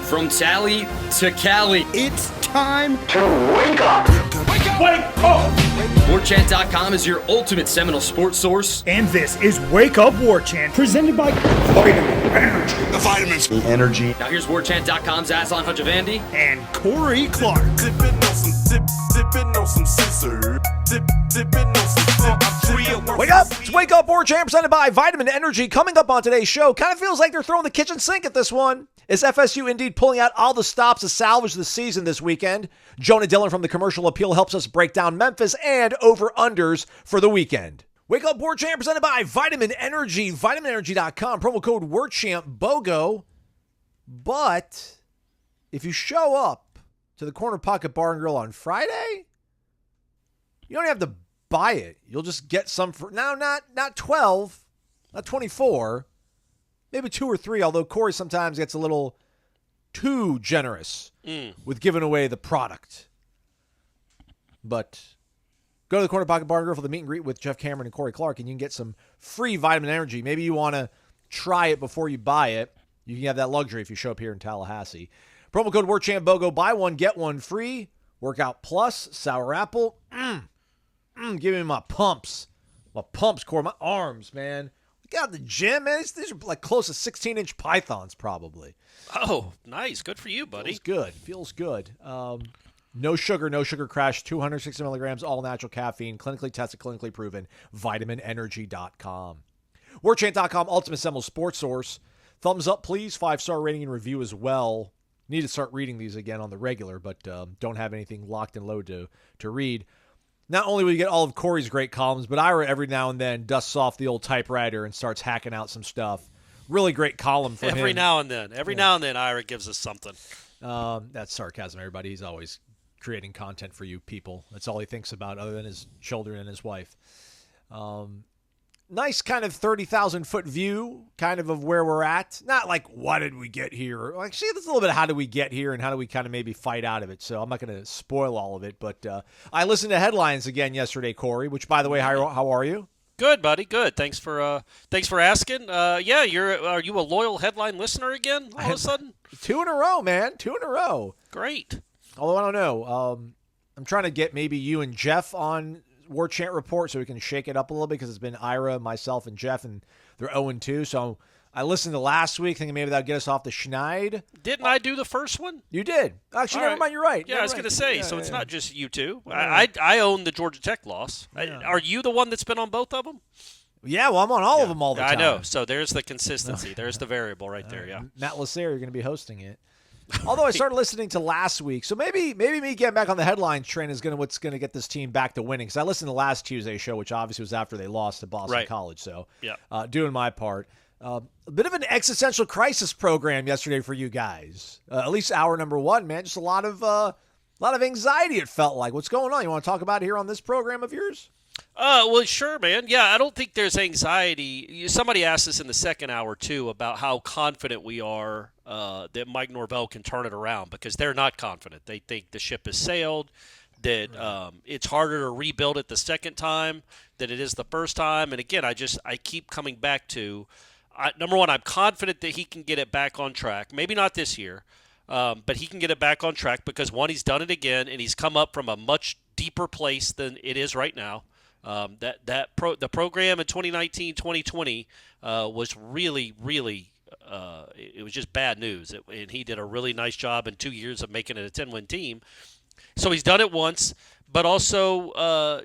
From Tally to Cali. It's time to wake up. Wake up! Wake up! Warchant.com is your ultimate Seminole sports source. And this is Wake Up Warchant, presented by Vitamin Energy. The vitamins. The energy. Now here's Warchant.com's Aslan Hajavandi and Corey Clark. Dipping on some scissors. Dipping on some Wake up! It's Wake Up Warchant presented by Vitamin Energy. Coming up on today's show, kind of feels like they're throwing the kitchen sink at this one. Is FSU indeed pulling out all the stops to salvage the season this weekend? Jonah Dylan from the Commercial Appeal helps us break down Memphis and over-unders for the weekend. Wake Up Warchant presented by Vitamin Energy. VitaminEnergy.com. Promo code WARCHAMP BOGO. But if you show up to the Corner Pocket Bar and Grill on Friday, you don't have to buy it. You'll just get some for now, not 12, not 24, maybe 2 or 3, although Corey sometimes gets a little too generous with giving away the product. But go to the Corner Pocket Bar and Grill for the meet and greet with Jeff Cameron and Corey Clark, and you can get some free Vitamin Energy. Maybe you want to try it before you buy it. You can have that luxury if you show up here in Tallahassee. Promo code WARCHAMPBOGO. Buy one, get one free. Workout Plus, Sour Apple. Give me my pumps. My pumps, Corey. My arms, man. We got the gym, man. These are like close to 16-inch pythons, probably. Oh, nice. Good for you, buddy. Feels good. No sugar crash, 260 milligrams, all natural caffeine, clinically tested, clinically proven, vitaminenergy.com. Warchant.com, ultimate Seminole sports source. Thumbs up, please. 5-star rating and review as well. Need to start reading these again on the regular, but don't have anything locked and loaded to read. Not only will you get all of Corey's great columns, but Ira every now and then dusts off the old typewriter and starts hacking out some stuff. Really great column for him. Every now and then, Ira gives us something. That's sarcasm, everybody. He's always creating content for you people. That's all he thinks about other than his children and his wife. Nice kind of 30,000-foot view kind of where we're at. Not like, what did we get here? Like, see, there's a little bit of how did we get here and how do we kind of maybe fight out of it. So I'm not going to spoil all of it. But I listened to headlines again yesterday, Corey, which, by the way, how are you? Good, buddy. Good. Thanks for asking. Yeah, are you a loyal headline listener again all of a sudden? 2 in a row, man. 2 in a row. Great. Although I don't know. I'm trying to get maybe you and Jeff on Warchant Report so we can shake it up a little bit because it's been Ira, myself, and Jeff, and they're 0-2. So I listened to last week thinking maybe that'll get us off the schneid. Didn't I do the first one? You did. Actually, never mind. You're right. Yeah, I was going to say, so it's not just you two. I own the Georgia Tech loss. Yeah. Are you the one that's been on both of them? Yeah, well, I'm on all of them all the time. I know. So there's the consistency. There's the variable right there, yeah. Matt Lasser, you're going to be hosting it. Although I started listening to last week, so maybe me getting back on the headlines train is what's going to get this team back to winning. Because I listened to last Tuesday's show, which obviously was after they lost to Boston College. So doing my part. A bit of an existential crisis program yesterday for you guys. At least hour number 1, man. Just a lot of anxiety. It felt like. What's going on? You want to talk about it here on this program of yours? Well, sure, man. Yeah, I don't think there's anxiety. Somebody asked us in the second hour, too, about how confident we are that Mike Norvell can turn it around because they're not confident. They think the ship has sailed, that it's harder to rebuild it the second time than it is the first time. And, again, I keep coming back to, number one, I'm confident that he can get it back on track. Maybe not this year, but he can get it back on track because, one, he's done it again, and he's come up from a much deeper place than it is right now. The program in 2019-2020 was really, really it was just bad news. And he did a really nice job in 2 years of making it a 10-win team. So he's done it once, but also,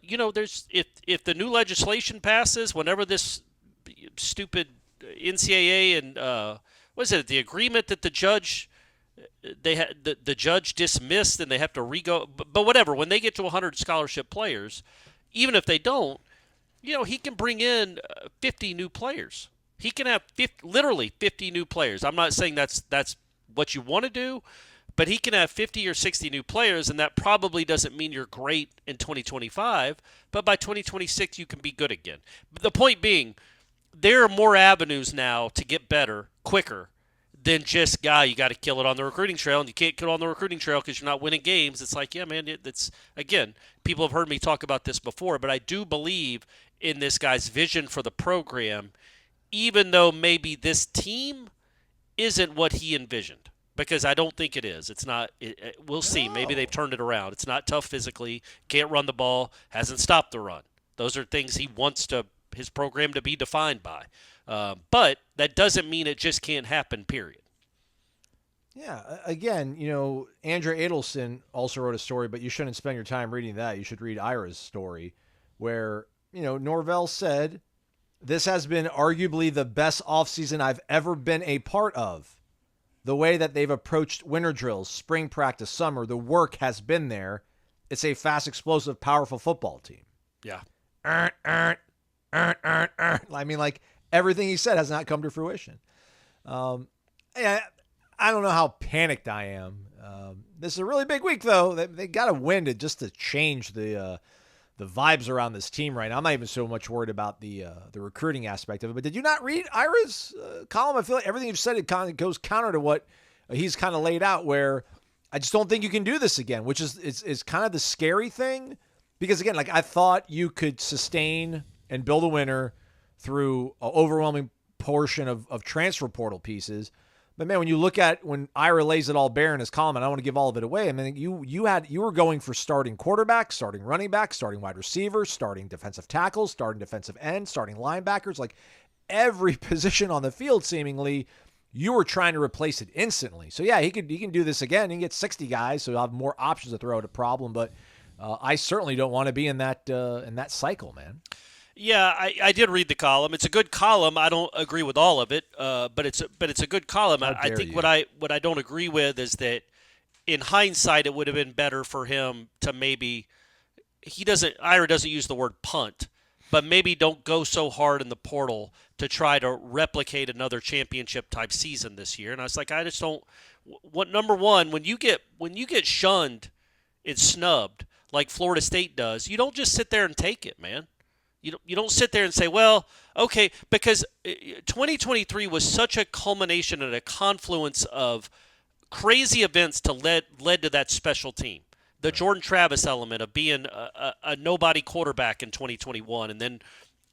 there's if the new legislation passes, whenever this stupid NCAA and the agreement that the judge the judge dismissed and they have to re-go, but whatever. When they get to 100 scholarship players. Even if they don't, he can bring in 50 new players. He can have literally 50 new players. I'm not saying that's what you want to do, but he can have 50 or 60 new players, and that probably doesn't mean you're great in 2025, but by 2026 you can be good again. But the point being, there are more avenues now to get better quicker than just, you got to kill it on the recruiting trail, and you can't kill it on the recruiting trail because you're not winning games. It's like, yeah, man, again, people have heard me talk about this before, but I do believe in this guy's vision for the program, even though maybe this team isn't what he envisioned. because I don't think it is. It's not. We'll see. Maybe they've turned it around. It's not tough physically. Can't run the ball. Hasn't stopped the run. Those are things he wants his program to be defined by. But that doesn't mean it just can't happen. Period. Yeah. Again, Andrea Adelson also wrote a story, but you shouldn't spend your time reading that. You should read Ira's story, where Norvell said, "This has been arguably the best offseason I've ever been a part of. The way that they've approached winter drills, spring practice, summer, the work has been there. It's a fast, explosive, powerful football team." Yeah. I mean, like, everything he said has not come to fruition. I don't know how panicked I am. This is a really big week, though. They got to win to change the vibes around this team right now. I'm not even so much worried about the recruiting aspect of it. But did you not read Ira's column? I feel like everything you've said, it kind of goes counter to what he's kind of laid out, where I just don't think you can do this again, which is kind of the scary thing. Because, again, like, I thought you could sustain and build a winner through an overwhelming portion of transfer portal pieces. But, man, when you look at when Ira lays it all bare in his column, and I don't want to give all of it away, I mean, you were going for starting quarterback, starting running back, starting wide receiver, starting defensive tackles, starting defensive end, starting linebackers. Like, every position on the field, seemingly, you were trying to replace it instantly. So, yeah, he can do this again. He can get 60 guys, so he'll have more options to throw at a problem. But I certainly don't want to be in that cycle, man. Yeah, I did read the column. It's a good column. I don't agree with all of it, but it's a good column. I think what I don't agree with is that in hindsight it would have been better for him to maybe Ira doesn't use the word punt, but maybe don't go so hard in the portal to try to replicate another championship type season this year. And I was like, I just don't. Number one, when you get shunned and snubbed like Florida State does, you don't just sit there and take it, man. You don't sit there and say, well, okay, because 2023 was such a culmination and a confluence of crazy events led to that special team. The Jordan Travis element of being a nobody quarterback in 2021 and then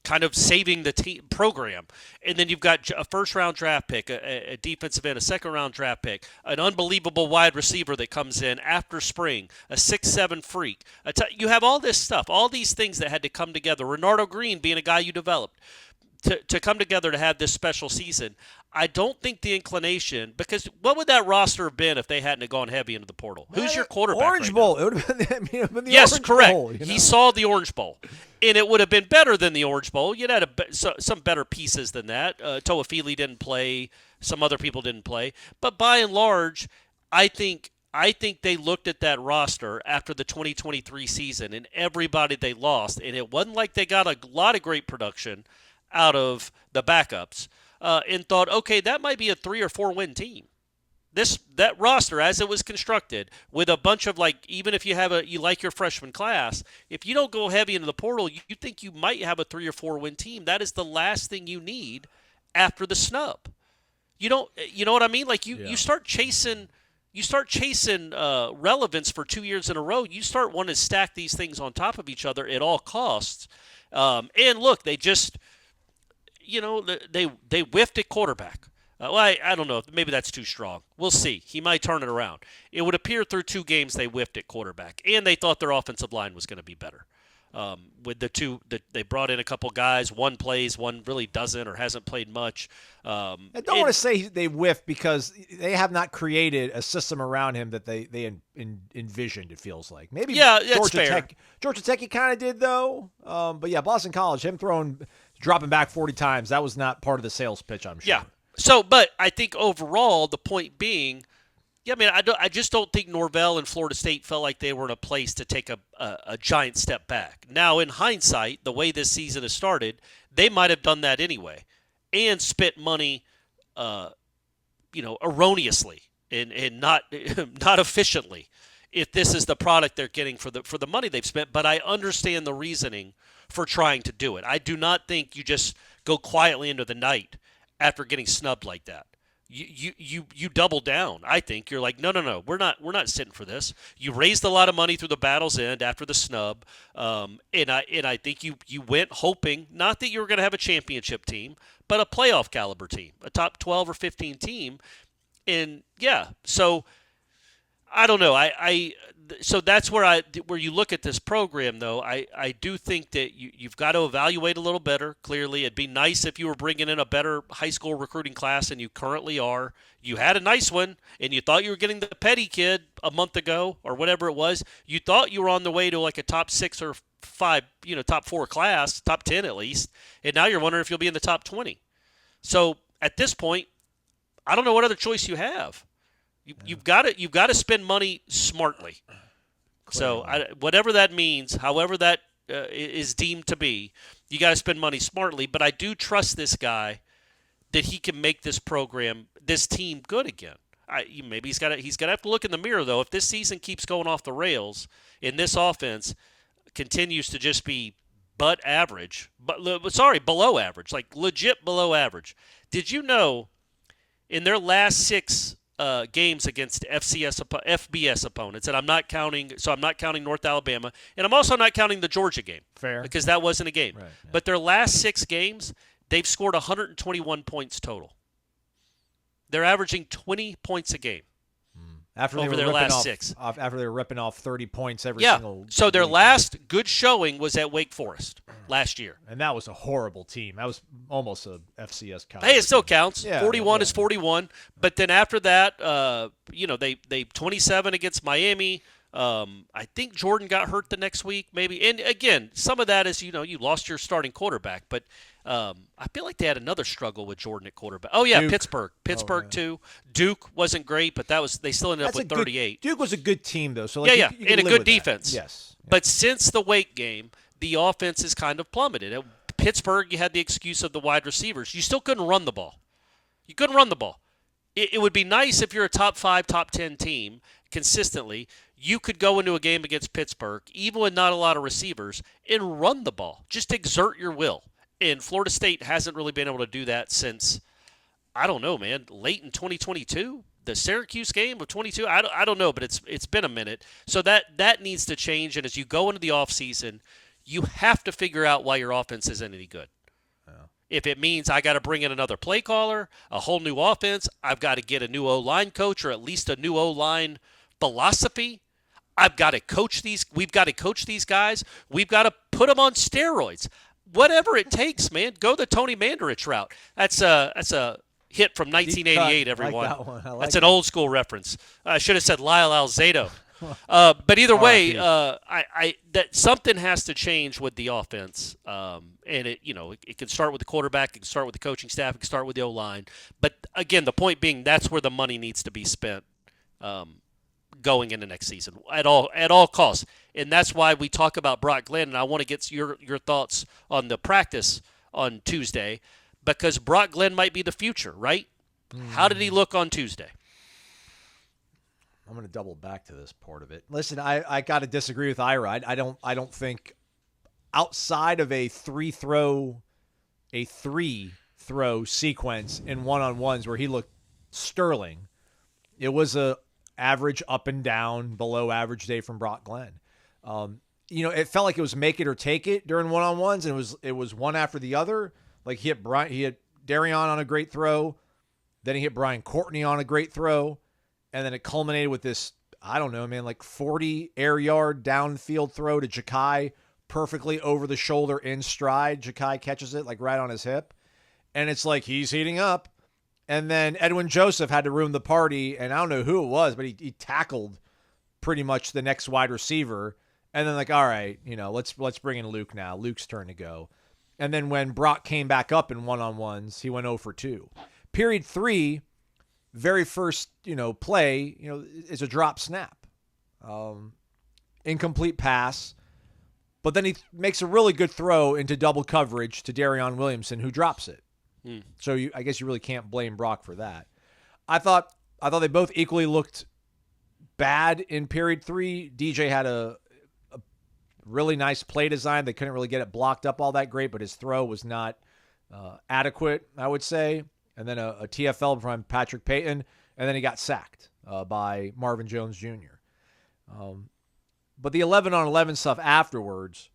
kind of saving the team program. And then you've got a first-round draft pick, a defensive end, a second-round draft pick, an unbelievable wide receiver that comes in after spring, a 6'7" freak. You have all this stuff, all these things that had to come together. Renardo Green being a guy you developed to come together to have this special season. I don't think the inclination, because what would that roster have been if they hadn't have gone heavy into the portal? Who's your quarterback? Orange Bowl. It would have been the yes, Orange correct. Bowl. He saw the Orange Bowl, and it would have been better than the Orange Bowl. You'd had some better pieces than that. Toafili didn't play. Some other people didn't play. But by and large, I think they looked at that roster after the 2023 season and everybody they lost, and it wasn't like they got a lot of great production out of the backups, and thought, okay, that might be a 3 or 4 win team. That roster, as it was constructed, with a bunch of, like, even if you like your freshman class, if you don't go heavy into the portal, you think you might have a 3 or 4 win team. That is the last thing you need after the snub. You know what I mean? Like you start chasing relevance for 2 years in a row. You start wanting to stack these things on top of each other at all costs. And look, they just. They whiffed at quarterback. I don't know. Maybe that's too strong. We'll see. He might turn it around. It would appear through 2 games they whiffed at quarterback, and they thought their offensive line was going to be better. With the two, they brought in a couple guys. One plays, one really doesn't or hasn't played much. I don't want to say they whiffed because they have not created a system around him that they envisioned, it feels like. Maybe that's fair. Georgia Tech he kind of did, though. But, yeah, Boston College, him dropping back 40 times, that was not part of the sales pitch, I'm sure. Yeah. So, but I think overall, the point being, I just don't think Norvell and Florida State felt like they were in a place to take a giant step back. Now, in hindsight, the way this season has started, they might have done that anyway and spent money, erroneously and not efficiently if this is the product they're getting for the money they've spent. But I understand the reasoning for trying to do it. I do not think you just go quietly into the night after getting snubbed like that. You double down. I think you're like, no, we're not sitting for this. You raised a lot of money through the battle's end after the snub, and I think you went hoping not that you were going to have a championship team, but a playoff caliber team, a top 12 or 15 team, And yeah, so I don't know. So that's where you look at this program, though. I do think that you've got to evaluate a little better. Clearly, it'd be nice if you were bringing in a better high school recruiting class than you currently are. You had a nice one, and you thought you were getting the Petty kid a month ago or whatever it was. You thought you were on the way to like a top 6 or 5, top 4 class, top 10 at least, and now you're wondering if you'll be in the top 20. So at this point, I don't know what other choice you have. You've got to spend money smartly. So whatever that means, however that is deemed to be, you got to spend money smartly. But I do trust this guy that he can make this program, this team, good again. Maybe he's got to have to look in the mirror though. If this season keeps going off the rails and this offense continues to just be below average, like legit below average. Did you know in their last 6 games against FBS opponents, and I'm not counting North Alabama, and I'm also not counting the Georgia game. Fair. Because that wasn't a game. Right, yeah. But their last 6 games, they've scored 121 points total. They're averaging 20 points a game. After over they their were last ripping 6. After they were ripping off 30 points every Yeah. single So their week. last good showing was at Wake Forest last year. And that was a horrible team. That was almost a FCS caliber. Hey, it still counts. Yeah, 41 yeah. is 41. But then after that, they 27 against Miami. I think Jordan got hurt the next week, maybe. And again, some of that is you lost your starting quarterback. But I feel like they had another struggle with Jordan at quarterback. Oh yeah, Duke. Pittsburgh too. Duke wasn't great, but they still ended up with 38. Duke was a good team though. So Yeah, you and can a live good with that. defense. Yes. But since the Wake game, the offense has kind of plummeted. At Pittsburgh, you had the excuse of the wide receivers. You still couldn't run the ball. You couldn't run the ball. It would be nice if you're a top 5, top 10 team consistently. You could go into a game against Pittsburgh, even with not a lot of receivers, and run the ball. Just exert your will. And Florida State hasn't really been able to do that since, I don't know, man, late in 2022? The Syracuse game of 22? I don't know, but it's been a minute. So that needs to change. And as you go into the offseason, you have to figure out why your offense isn't any good. If it means I got to bring in another play caller, a whole new offense, I've got to get a new O-line coach or at least a new O-line philosophy. We've got to coach these guys. We've got to put them on steroids. Whatever it takes, man. Go the Tony Mandarich route. That's a hit from 1988, everyone. I like that one. That's an old school reference. I should have said Lyle Alzado. But either way, that something has to change with the offense, and it can start with the quarterback, it can start with the coaching staff, it can start with the O-line. But again, the point being, that's where the money needs to be spent going into next season at all costs, and that's why we talk about Brock Glenn. And I want to get your thoughts on the practice on Tuesday, because Brock Glenn might be the future, right? How did he look on Tuesday? I'm going to double back to this part of it. Listen, I got to disagree with Ira. I don't think outside of a three throw sequence in one-on-ones where he looked sterling, it was a average up and down, below average day from Brock Glenn. It felt like it was make it or take it during one-on-ones, and it was one after the other. Like he hit Darion on a great throw, then he hit Brian Courtney on a great throw. And then it culminated with this, I don't know, man, like 40 air yard downfield throw to Ja'Kai, perfectly over the shoulder in stride. Ja'Kai catches it like right on his hip. And it's like he's heating up. And then Edwin Joseph had to ruin the party. And I don't know who it was, but he tackled pretty much the next wide receiver. And then like, all right, let's bring in Luke now. Luke's turn to go. And then when Brock came back up in one-on-ones, he went 0 for 2. Period 3. Very first, play, is a drop snap. Incomplete pass. But then he makes a really good throw into double coverage to Darion Williamson, who drops it. So I guess you really can't blame Brock for that. I thought they both equally looked bad in period 3. DJ had a really nice play design. They couldn't really get it blocked up all that great, but his throw was not adequate, I would say. And then a TFL from Patrick Payton, and then he got sacked by Marvin Jones Jr. But the 11-on-11 stuff afterwards,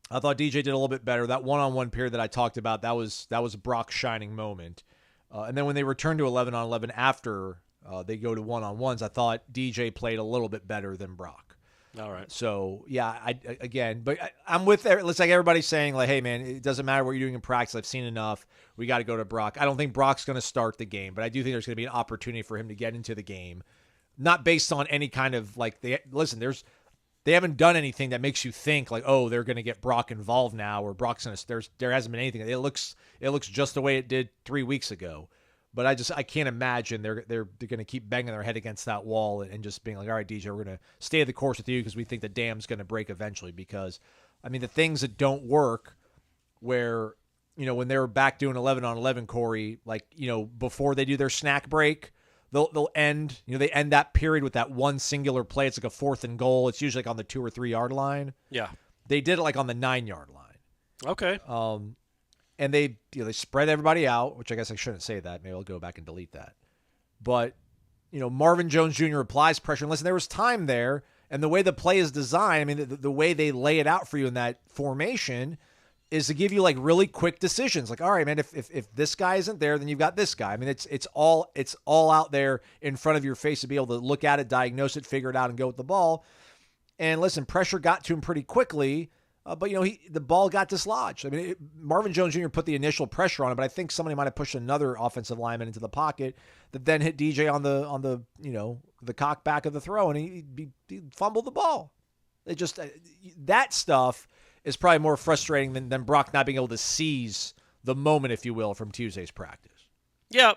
I thought DJ did a little bit better. That one-on-one period that I talked about, that was Brock's shining moment. And then when they returned to 11 on 11 after they go to one-on-ones, I thought DJ played a little bit better than Brock. All right. So, yeah, I'm with it. It's like everybody's saying, like, hey, man, it doesn't matter what you're doing in practice. I've seen enough. We got to go to Brock. I don't think Brock's going to start the game, but I do think there's going to be an opportunity for him to get into the game, not based on any kind of, like, they haven't done anything that makes you think, like, oh, they're going to get Brock involved now, or Brock's going to, there hasn't been anything. It looks just the way it did 3 weeks ago. But I can't imagine they're going to keep banging their head against that wall and just being like, all right, DJ, we're going to stay the course with you because we think the dam's going to break eventually. Because, I mean, the things that don't work where, when they were back doing 11 on 11, Corey, like, before they do their snack break, they'll end, they end that period with that one singular play. It's like a 4th and goal. It's usually like on the 2 or 3 yard line. Yeah. They did it like on the 9 yard line. Okay. And they spread everybody out, which I guess I shouldn't say that. Maybe I'll go back and delete that. But, Marvin Jones Jr. applies pressure. And listen, there was time there. And the way the play is designed, I mean, the way they lay it out for you in that formation is to give you like really quick decisions. Like, all right, man, if this guy isn't there, then you've got this guy. I mean, it's all out there in front of your face to be able to look at it, diagnose it, figure it out, and go with the ball. And listen, pressure got to him pretty quickly. But, the ball got dislodged. I mean, Marvin Jones Jr. put the initial pressure on it, but I think somebody might have pushed another offensive lineman into the pocket that then hit DJ on the cock back of the throw, and he fumbled the ball. It just that stuff is probably more frustrating than Brock not being able to seize the moment, if you will, from Tuesday's practice. Yeah,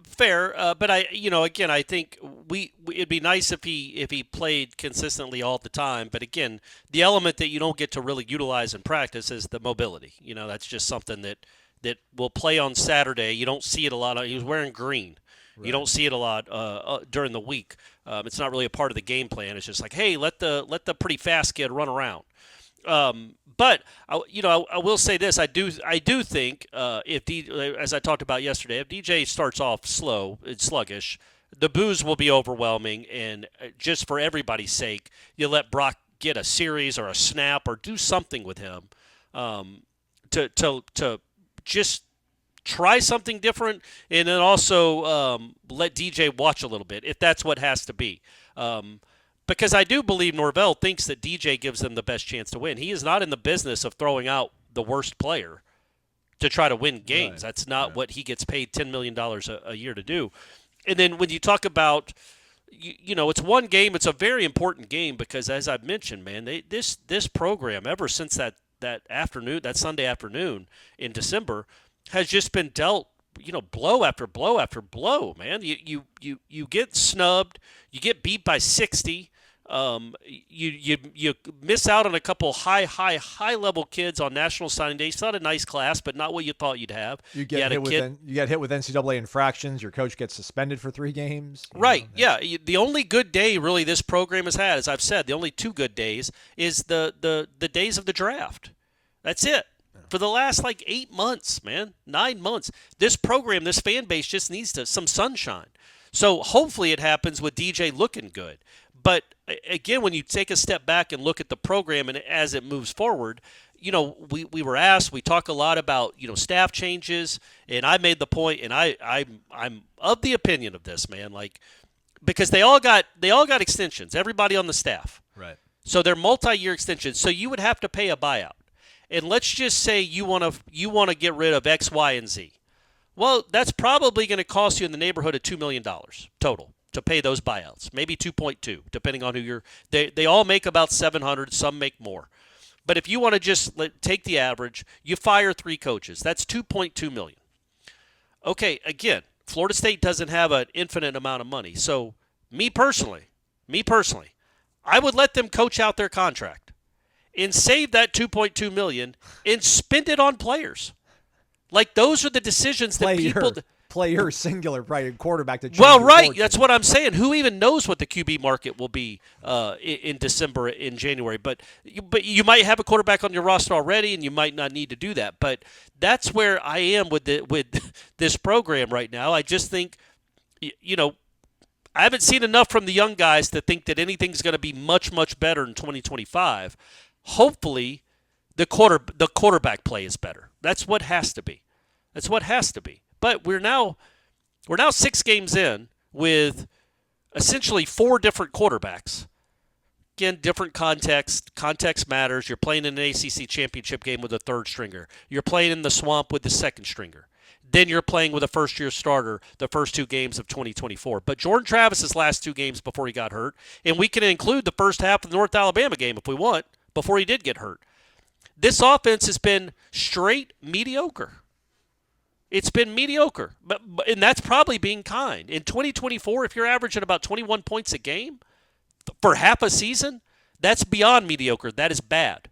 fair. But again, I think it'd be nice if he played consistently all the time. But again, the element that you don't get to really utilize in practice is the mobility. That's just something that will play on Saturday. You don't see it a lot. He was wearing green. Right. You don't see it a lot during the week. It's not really a part of the game plan. It's just like, hey, let the pretty fast kid run around. But I will say this: I do think as I talked about yesterday, if DJ starts off slow and sluggish, the boos will be overwhelming. And just for everybody's sake, you let Brock get a series or a snap or do something with him to just try something different, and then also let DJ watch a little bit if that's what has to be. Because I do believe Norvell thinks that DJ gives them the best chance to win. He is not in the business of throwing out the worst player to try to win games. Right. That's not what he gets paid $10 million a year to do. And then when you talk about, it's one game, it's a very important game because, as I've mentioned, man, this program, ever since that Sunday afternoon in December, has just been dealt blow after blow after blow, man. You get snubbed, you get beat by 60. You miss out on a couple high level kids on National Signing Day. It's not a nice class, but not what you thought you'd have. You get hit with NCAA infractions. Your coach gets suspended for 3 games. Right. Yeah. The only good day really this program has had, as I've said, the only 2 good days is the days of the draft. That's it. For the last 8 months, man, 9 months, this program, this fan base just needs some sunshine. So hopefully it happens with DJ looking good. But again, when you take a step back and look at the program and as it moves forward, we were asked, we talk a lot about, staff changes, and I made the point, and I'm of the opinion of this, man, because they all got extensions, everybody on the staff. Right. So they're multi-year extensions. So you would have to pay a buyout. And let's just say you want to get rid of X, Y, and Z. Well, that's probably going to cost you in the neighborhood of $2 million total to pay those buyouts, maybe 2.2, depending on who you're. They all make about 700. Some make more. But if you want to just take the average, you fire 3 coaches. That's $2.2 million. Okay, again, Florida State doesn't have an infinite amount of money. So me personally, I would let them coach out their contract and save that $2.2 million and spend it on players. Those are the decisions that player singular, probably quarterback to change. Well, right, fortune. That's what I'm saying. Who even knows what the QB market will be in December, in January? But you might have a quarterback on your roster already, and you might not need to do that. But that's where I am with this program right now. I just think, I haven't seen enough from the young guys to think that anything's going to be much, much better in 2025. Hopefully, the quarterback play is better. That's what has to be. But we're now 6 games in with essentially 4 different quarterbacks. Again, different context. Context matters. You're playing in an ACC championship game with a third stringer. You're playing in the swamp with the second stringer. Then you're playing with a first-year starter the first 2 games of 2024. But Jordan Travis's last 2 games before he got hurt, and we can include the first half of the North Alabama game if we want, before he did get hurt. This offense has been straight mediocre. It's been mediocre, and that's probably being kind. In 2024, if you're averaging about 21 points a game for half a season, that's beyond mediocre. That is bad.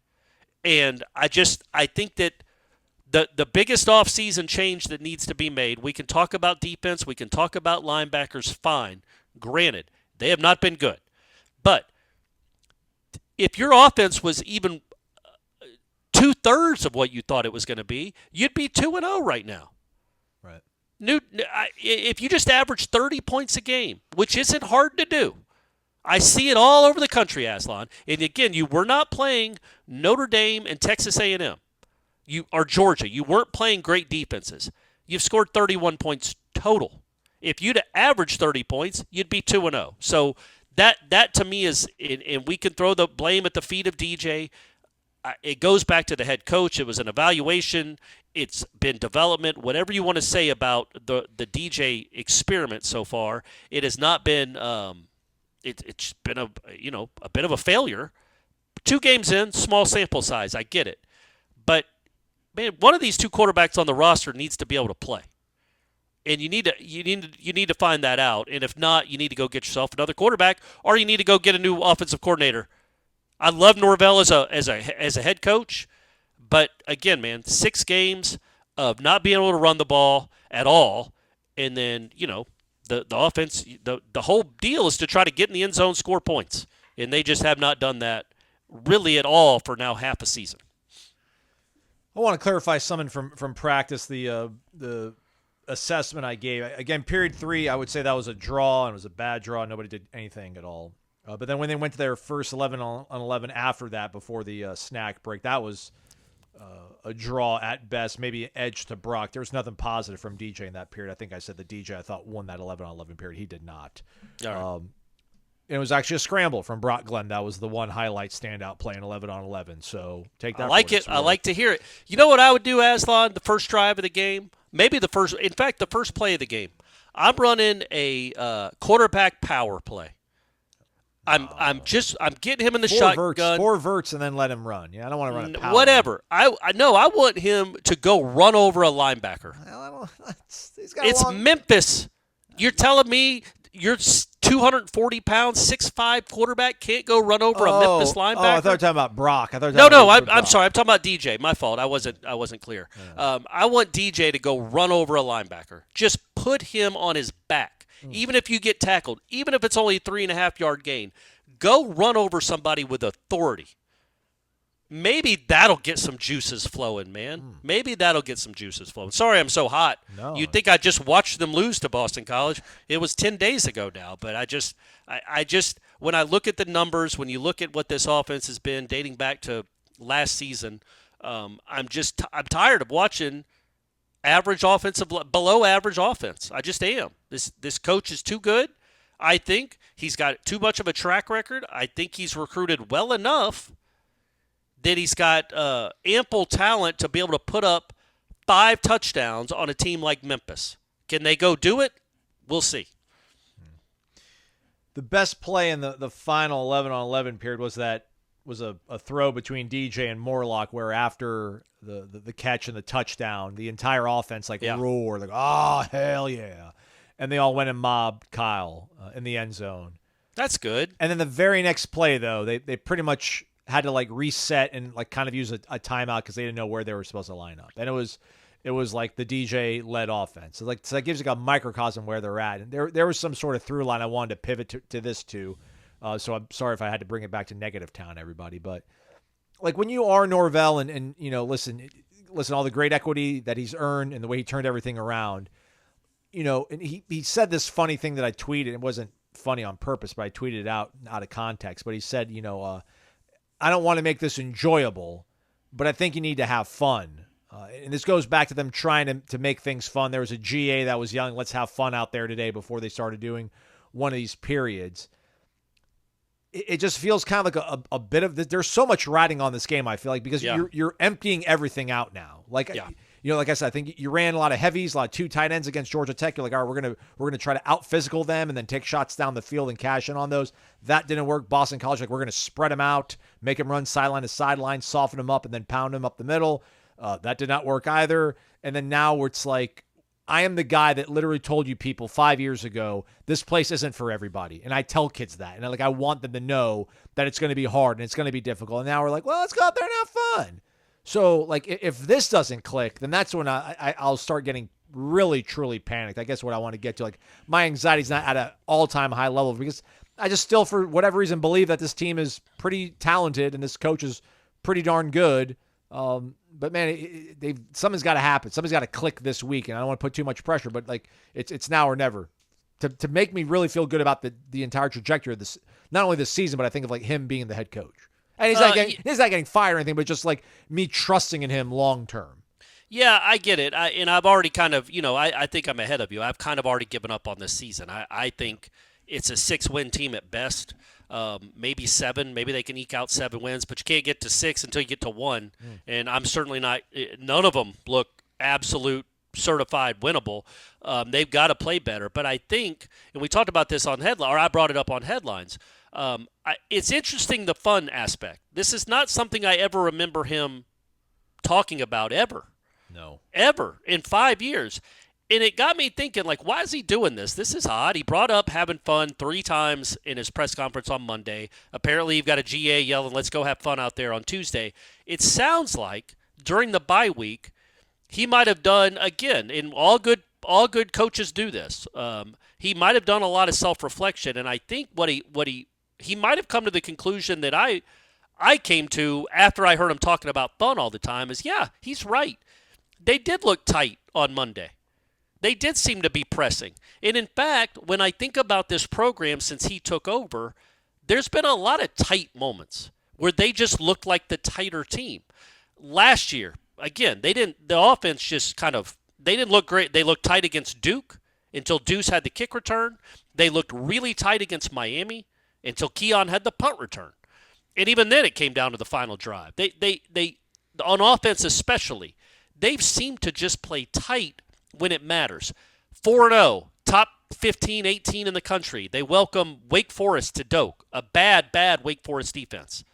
And I think that the biggest offseason change that needs to be made, we can talk about defense, we can talk about linebackers, fine. Granted, they have not been good. But if your offense was even 2/3 of what you thought it was going to be, you'd be 2-0 right now. Right. If you just average 30 points a game, which isn't hard to do, I see it all over the country, Aslan. And again, you were not playing Notre Dame and Texas A&M. Or Georgia. You weren't playing great defenses. You've scored 31 points total. If you'd averaged 30 points, you'd be 2-0. So that to me is, and we can throw the blame at the feet of DJ. It goes back to the head coach. It was an evaluation. It's been development. Whatever you want to say about the DJ experiment so far, it has not been. It's been a bit of a failure. 2 games in, small sample size. I get it, but man, one of these 2 quarterbacks on the roster needs to be able to play, and you need to find that out. And if not, you need to go get yourself another quarterback, or you need to go get a new offensive coordinator. I love Norvell as a head coach, but again, man, 6 games of not being able to run the ball at all, and then the offense, the whole deal is to try to get in the end zone, score points, and they just have not done that really at all for now half a season. I want to clarify something from practice, the assessment I gave. Again, period 3, I would say that was a draw, and it was a bad draw. Nobody did anything at all. But then when they went to their first 11 on 11 after that, before the snack break, that was a draw at best, maybe an edge to Brock. There was nothing positive from DJ in that period. I think I said the DJ I thought won that 11 on 11 period. He did not. All right. It was actually a scramble from Brock Glenn. That was the one highlight standout play in 11 on 11. So take that. I like it. I like to hear it. You know what I would do, Aslan, the first drive of the game? Maybe the first play of the game. I'm running a quarterback power play. I'm getting him in the shotgun. 4 verts and then let him run. Yeah, I don't want to run a power. Whatever. I want him to go run over a linebacker. It's Memphis. You're telling me your 240 pounds, 6'5" quarterback can't go run over a Memphis linebacker? Oh, I thought you were talking about Brock. I'm sorry. I'm talking about DJ. My fault. I wasn't clear. Yeah. I want DJ to go run over a linebacker. Just put him on his back. Even if you get tackled, even if it's only a 3.5-yard gain, go run over somebody with authority. Maybe that'll get some juices flowing, man. Maybe that'll get some juices flowing. Sorry I'm so hot. No. You'd think I just watched them lose to Boston College. It was 10 days ago now, but I just when I look at the numbers, when you look at what this offense has been dating back to last season, I'm tired of watching below average offense. I just am. This coach is too good. I think he's got too much of a track record. I think he's recruited well enough that he's got ample talent to be able to put up 5 touchdowns on a team like Memphis. Can they go do it? We'll see. The best play in the final 11 on 11 period was a throw between DJ and Morlock, where after the catch and the touchdown, the entire offense roared, like, oh, hell yeah. And they all went and mobbed Kyle in the end zone. That's good. And then the very next play, though, they pretty much had to reset and kind of use a timeout because they didn't know where they were supposed to line up. And it was like the DJ led offense. So that gives a microcosm where they're at. And there was some sort of through line I wanted to pivot to this too. So I'm sorry if I had to bring it back to negative town, everybody. But when you are Norvell and listen, all the great equity that he's earned and the way he turned everything around, and he said this funny thing that I tweeted. It wasn't funny on purpose, but I tweeted it out of context. But he said, I don't want to make this enjoyable, but I think you need to have fun. And this goes back to them trying to make things fun. There was a GA that was yelling, let's have fun out there today before they started doing one of these periods. It just feels kind of like a bit of this. There's so much riding on this game, I feel like, because you're emptying everything out now. Like, like I said, I think you ran a lot of heavies, a lot of 2 tight ends against Georgia Tech. You're like, all right, we're gonna try to out physical them and then take shots down the field and cash in on those. That didn't work. Boston College, like, we're gonna spread them out, make them run sideline to sideline, soften them up, and then pound them up the middle. That did not work either. And then now it's like, I am the guy that literally told you people 5 years ago, this place isn't for everybody. And I tell kids that. And I want them to know that it's going to be hard and it's going to be difficult. And now we're like, well, let's go out there and have fun. So, like, if this doesn't click, then that's when I'll start getting really, truly panicked. I guess what I want to get to. Like, my anxiety is not at an all-time high level because I just still, for whatever reason, believe that this team is pretty talented and this coach is pretty darn good. But man, something's got to happen. Something's got to click this week, and I don't want to put too much pressure. But like, it's now or never to make me really feel good about the entire trajectory of this. Not only this season, but I think of like him being the head coach. And he's not getting fired or anything, but just like me trusting in him long term. Yeah, I get it. And I've already kind of, I think I'm ahead of you. I've kind of already given up on this season. I think it's a 6-win team at best. Maybe 7. Maybe they can eke out 7 wins, but you can't get to 6 until you get to 1. And I'm certainly not. None of them look absolute certified winnable. They've got to play better. But I think, and we talked about this on headline, or I brought it up on headlines. It's interesting, the fun aspect. This is not something I ever remember him talking about ever. No. Ever in 5 years. And it got me thinking, like, why is he doing this? This is odd. He brought up having fun 3 times in his press conference on Monday. Apparently, you've got a GA yelling, let's go have fun out there on Tuesday. It sounds like during the bye week, he might have done, again, and all good coaches do this. He might have done a lot of self-reflection, and I think what he might have come to the conclusion that I came to after I heard him talking about fun all the time is, yeah, he's right. They did look tight on Monday. They did seem to be pressing. And in fact, when I think about this program since he took over, there's been a lot of tight moments where they just looked like the tighter team. Last year, again, the offense just they didn't look great. They looked tight against Duke until Deuce had the kick return. They looked really tight against Miami until Keon had the punt return. And even then it came down to the final drive. They on offense especially, they've seemed to just play tight when it matters. 4-0, top 15, 18 in the country. They welcome Wake Forest to Doak, a bad Wake Forest defense.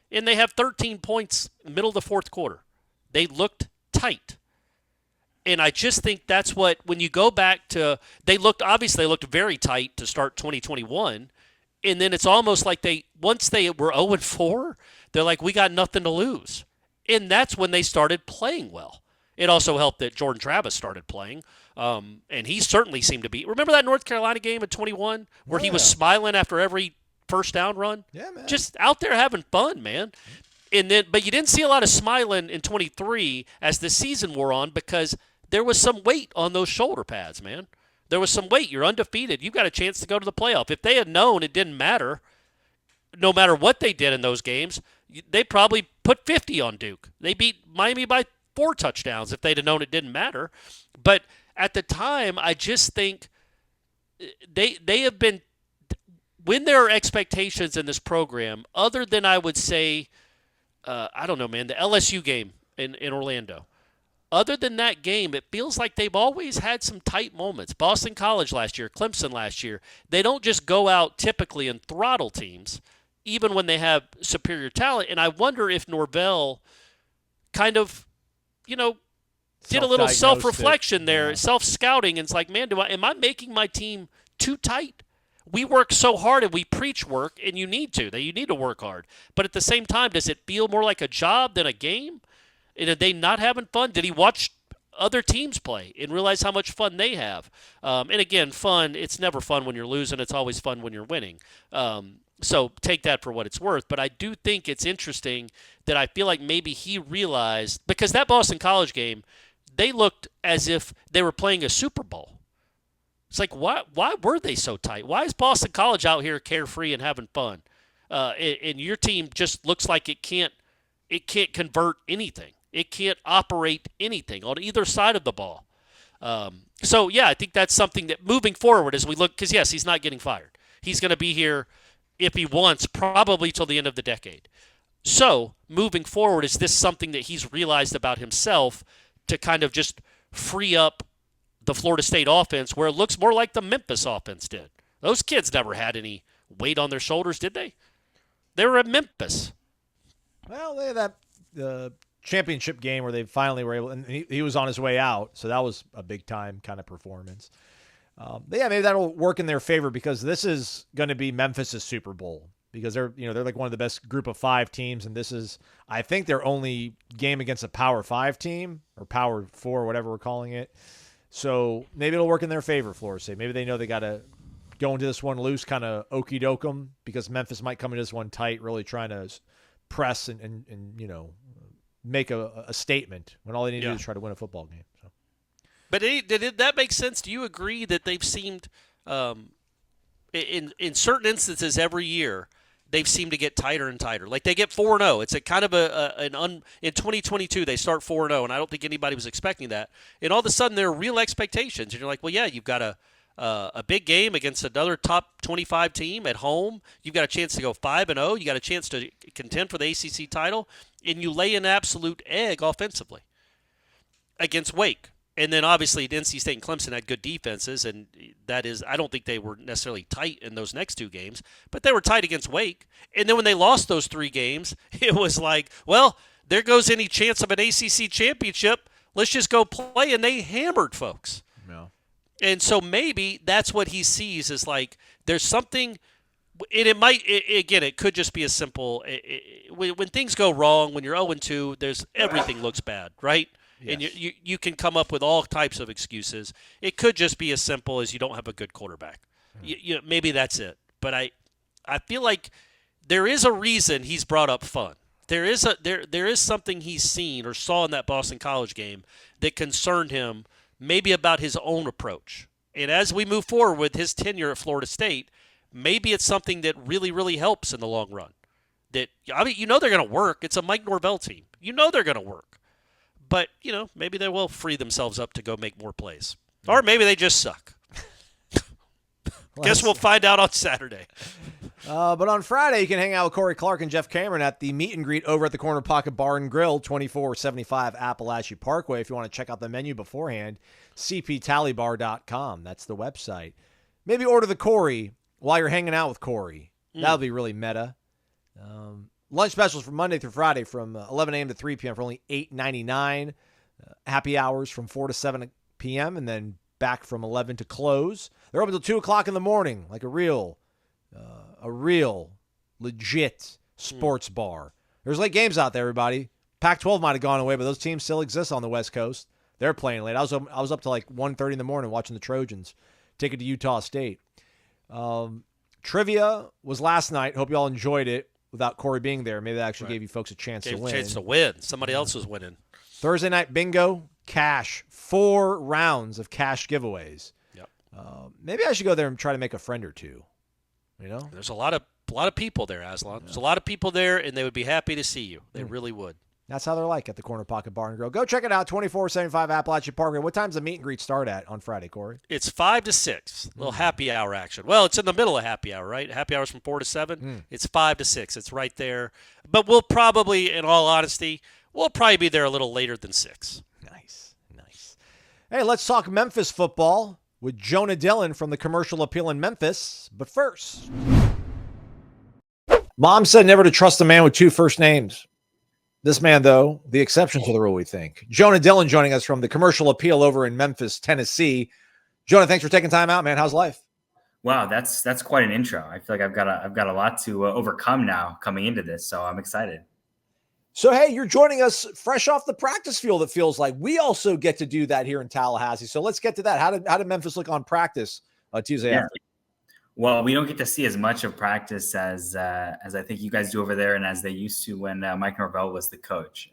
And they have 13 points middle of the fourth quarter. They looked tight. And I just think that's what, when you go back to, they looked very tight to start 2021. And then it's almost like once they were 0-4, they're like, we got nothing to lose. And that's when they started playing well. It also helped that Jordan Travis started playing, and he certainly seemed to be. Remember that North Carolina game in 21 where he was smiling after every first down run? Yeah, man. Just out there having fun, man. But you didn't see a lot of smiling in 23 as the season wore on because there was some weight on those shoulder pads, man. There was some weight. You're undefeated. You've got a chance to go to the playoff. If they had known it didn't matter, no matter what they did in those games, they probably put 50 on Duke. They beat Miami by 4 touchdowns if they'd have known it didn't matter. But at the time, I just think they have been, when there are expectations in this program, other than I would say, I don't know, man, the LSU game in Orlando. Other than that game, it feels like they've always had some tight moments. Boston College last year, Clemson last year. They don't just go out typically and throttle teams, even when they have superior talent. And I wonder if Norvell kind of, did a little self-reflection there, self-scouting, and it's like, man, am I making my team too tight? We work so hard and we preach work, and you need to work hard. But at the same time, does it feel more like a job than a game? And are they not having fun? Did he watch other teams play and realize how much fun they have? And again, fun, it's never fun when you're losing. It's always fun when you're winning. So take that for what it's worth. But I do think it's interesting that I feel like maybe he realized, because that Boston College game, they looked as if they were playing a Super Bowl. It's like, why were they so tight? Why is Boston College out here carefree and having fun? And your team just looks like it can't convert anything. It can't operate anything on either side of the ball. So, yeah, I think that's something that moving forward as we look, because, yes, he's not getting fired. He's going to be here, if he wants, probably till the end of the decade. So, moving forward, is this something that he's realized about himself to kind of just free up the Florida State offense where it looks more like the Memphis offense did? Those kids never had any weight on their shoulders, did they? They were at Memphis. Well, they had that championship game where they finally were able, and he was on his way out, so that was a big-time kind of performance. But yeah, maybe that'll work in their favor because this is going to be Memphis' Super Bowl because they're like one of the best group of 5 teams, and this is, I think, their only game against a Power 5 team or Power 4, whatever we're calling it. So maybe it'll work in their favor, Florida State. Maybe they know they got to go into this one loose, kind of okey doke them, because Memphis might come into this one tight, really trying to press and make a statement when all they need to do is try to win a football game. So. But did that make sense? Do you agree that they've seemed, in certain instances every year, they've seemed to get tighter and tighter? Like they get 4-0. It's a kind of in 2022 they start 4-0, and I don't think anybody was expecting that. And all of a sudden there are real expectations, and you're like, well, yeah, you've got a big game against another top 25 team at home. You've got a chance to go 5-0. You got a chance to contend for the ACC title, and you lay an absolute egg offensively against Wake. And then obviously NC State and Clemson had good defenses, and that is, I don't think they were necessarily tight in those next 2 games, but they were tight against Wake. And then when they lost those 3 games, it was like, well, there goes any chance of an ACC championship. Let's just go play, and they hammered folks. No. And so maybe that's what he sees is like there's something, and it might, again, it could just be as simple. When things go wrong, when you're 0-2, everything looks bad, right? Yes. And you can come up with all types of excuses. It could just be as simple as you don't have a good quarterback. Maybe that's it. But I feel like there is a reason he's brought up fun. There is something he's seen or saw in that Boston College game that concerned him, maybe about his own approach. And as we move forward with his tenure at Florida State, maybe it's something that really, really helps in the long run. That, I mean, they're going to work. It's a Mike Norvell team. They're going to work. But, maybe they will free themselves up to go make more plays. Or maybe they just suck. Guess we'll find out on Saturday. But on Friday, you can hang out with Corey Clark and Jeff Cameron at the meet and greet over at the Corner Pocket Bar and Grill, 2475 Appalachia Parkway. If you want to check out the menu beforehand, cptallybar.com. That's the website. Maybe order the Corey while you're hanging out with Corey. That'll be really meta. Lunch specials from Monday through Friday from 11 a.m. to 3 p.m. for only $8.99. Happy hours from 4 to 7 p.m. and then back from 11 to close. They're open until 2 o'clock in the morning, like a real legit sports bar. There's late games out there, everybody. Pac-12 might have gone away, but those teams still exist on the West Coast. They're playing late. I was up to like 1:30 in the morning watching the Trojans take it to Utah State. Trivia was last night. Hope you all enjoyed it. Without Corey being there, maybe that actually gave you folks a chance to win. Somebody else was winning. Thursday night bingo, cash. 4 rounds of cash giveaways. Yep. Maybe I should go there and try to make a friend or two. There's a lot of people there, Aslan. There's a lot of people there, and they would be happy to see you. They really would. That's how they're like at the Corner Pocket Bar and Grill. Go check it out, 2475 Appalachia Parkway. What time's the meet and greet start at on Friday, Corey? It's 5 to 6. A little happy hour action. Well, it's in the middle of happy hour, right? Happy hour's from 4 to 7. It's 5 to 6. It's right there. But we'll probably, in all honesty, we'll probably be there a little later than 6. Nice. Hey, let's talk Memphis football with Jonah Dylan from the Commercial Appeal in Memphis. But first, Mom said never to trust a man with 2 first names. This man, though, the exception to the rule, we think. Jonah Dylan joining us from the Commercial Appeal over in Memphis, Tennessee. Jonah, thanks for taking time out, man. How's life? Wow, that's quite an intro. I feel like I've got a lot to overcome now coming into this, so I'm excited. So, hey, you're joining us fresh off the practice field, it feels like. We also get to do that here in Tallahassee. So let's get to that. How did Memphis look on practice Tuesday afternoon? Well, we don't get to see as much of practice as I think you guys do over there, and as they used to when Mike Norvell was the coach.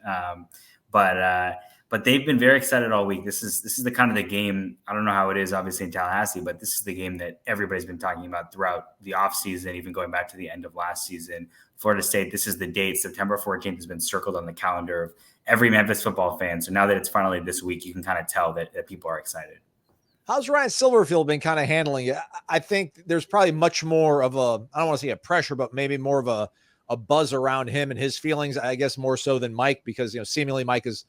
But but they've been very excited all week. This is the kind of the game. I don't know how it is, obviously, in Tallahassee, but this is the game that everybody's been talking about throughout the offseason, even going back to the end of last season. Florida State, this is the date. September 14th has been circled on the calendar of every Memphis football fan. So now that it's finally this week, you can kind of tell that people are excited. How's Ryan Silverfield been kind of handling it? I think there's probably much more of a, I don't want to say a pressure, but maybe more of a buzz around him and his feelings, I guess more so than Mike, because, seemingly Mike has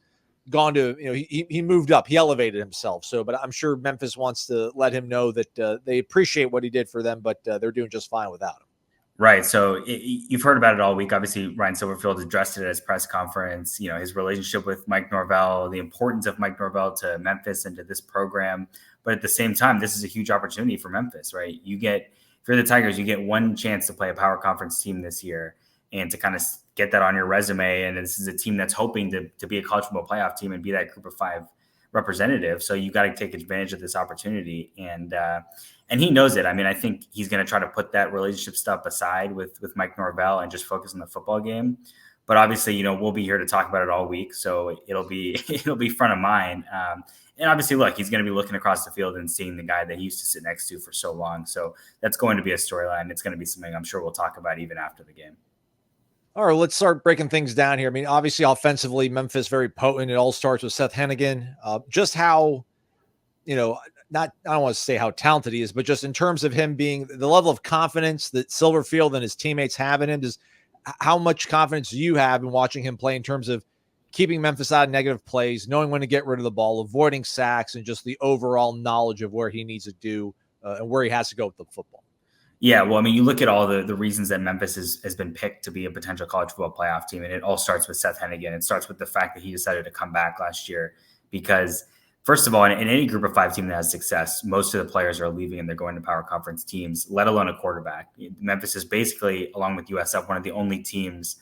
gone to, he moved up, he elevated himself. So, but I'm sure Memphis wants to let him know that they appreciate what he did for them, but they're doing just fine without him. Right. So you've heard about it all week. Obviously, Ryan Silverfield addressed it at his press conference, his relationship with Mike Norvell, the importance of Mike Norvell to Memphis and to this program. But at the same time, this is a huge opportunity for Memphis, right? If you're the Tigers, you get one chance to play a power conference team this year and to kind of get that on your resume. And this is a team that's hoping to be a college football playoff team and be that group of 5 representative. So you got to take advantage of this opportunity. And he knows it. I mean, I think he's going to try to put that relationship stuff aside with Mike Norvell and just focus on the football game. But obviously, we'll be here to talk about it all week. So it'll be front of mind. And obviously, look, he's going to be looking across the field and seeing the guy that he used to sit next to for so long. So that's going to be a storyline. It's going to be something I'm sure we'll talk about even after the game. All right, let's start breaking things down here. I mean, obviously, offensively, Memphis very potent. It all starts with Seth Hennigan. Just how, I don't want to say how talented he is, but just in terms of him being the level of confidence that Silverfield and his teammates have in him, how much confidence do you have in watching him play in terms of keeping Memphis out of negative plays, knowing when to get rid of the ball, avoiding sacks, and just the overall knowledge of where he needs to do and where he has to go with the football? Yeah, well, I mean, you look at all the reasons that Memphis has been picked to be a potential college football playoff team, and it all starts with Seth Hennigan. It starts with the fact that he decided to come back last year because, first of all, in any group of 5 team that has success, most of the players are leaving and they're going to power conference teams, let alone a quarterback. Memphis is basically, along with USF, one of the only teams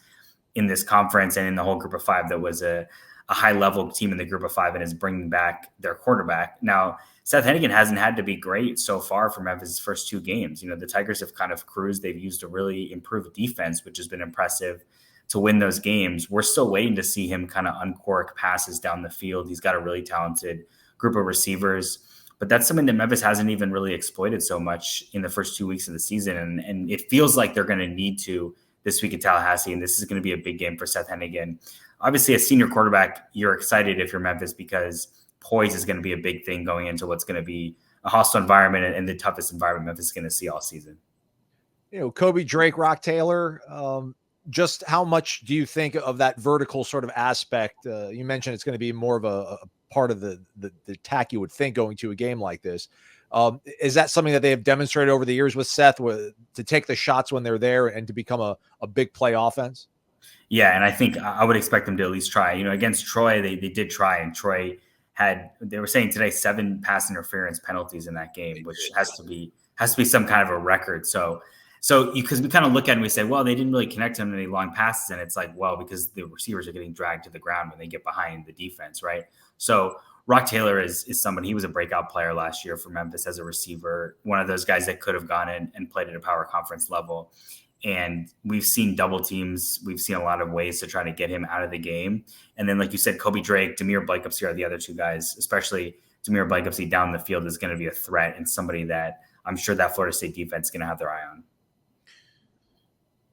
in this conference and in the whole group of 5 that was a high-level team in the group of 5 and is bringing back their quarterback. Now, Seth Hennigan hasn't had to be great so far for Memphis' first 2 games. The Tigers have kind of cruised. They've used a really improved defense, which has been impressive to win those games. We're still waiting to see him kind of uncork passes down the field. He's got a really talented group of receivers, but that's something that Memphis hasn't even really exploited so much in the first 2 weeks of the season. And it feels like they're going to need to this week at Tallahassee, and this is going to be a big game for Seth Hennigan. Obviously, as senior quarterback, you're excited if you're Memphis because poise is going to be a big thing going into what's going to be a hostile environment and the toughest environment Memphis is going to see all season. Kobe Drake, Rock Taylor, just how much do you think of that vertical sort of aspect? You mentioned it's going to be more of a part of the attack you would think going to a game like this. Is that something that they have demonstrated over the years with Seth to take the shots when they're there and to become a big play offense? Yeah, and I think I would expect them to at least try. Against Troy, they did try, and Troy they were saying today 7 pass interference penalties in that game, which has to be some kind of a record. So because we kind of look at it and we say, well, they didn't really connect him any long passes, and it's like, well, because the receivers are getting dragged to the ground when they get behind the defense, right? So Rock Taylor is somebody, he was a breakout player last year for Memphis as a receiver, one of those guys that could have gone in and played at a power conference level. And we've seen double teams. We've seen a lot of ways to try to get him out of the game. And then, like you said, Kobe Drake, Demir Blakeupsey are the other 2 guys, especially Demir Blakeupsey down the field is going to be a threat and somebody that I'm sure that Florida State defense is going to have their eye on.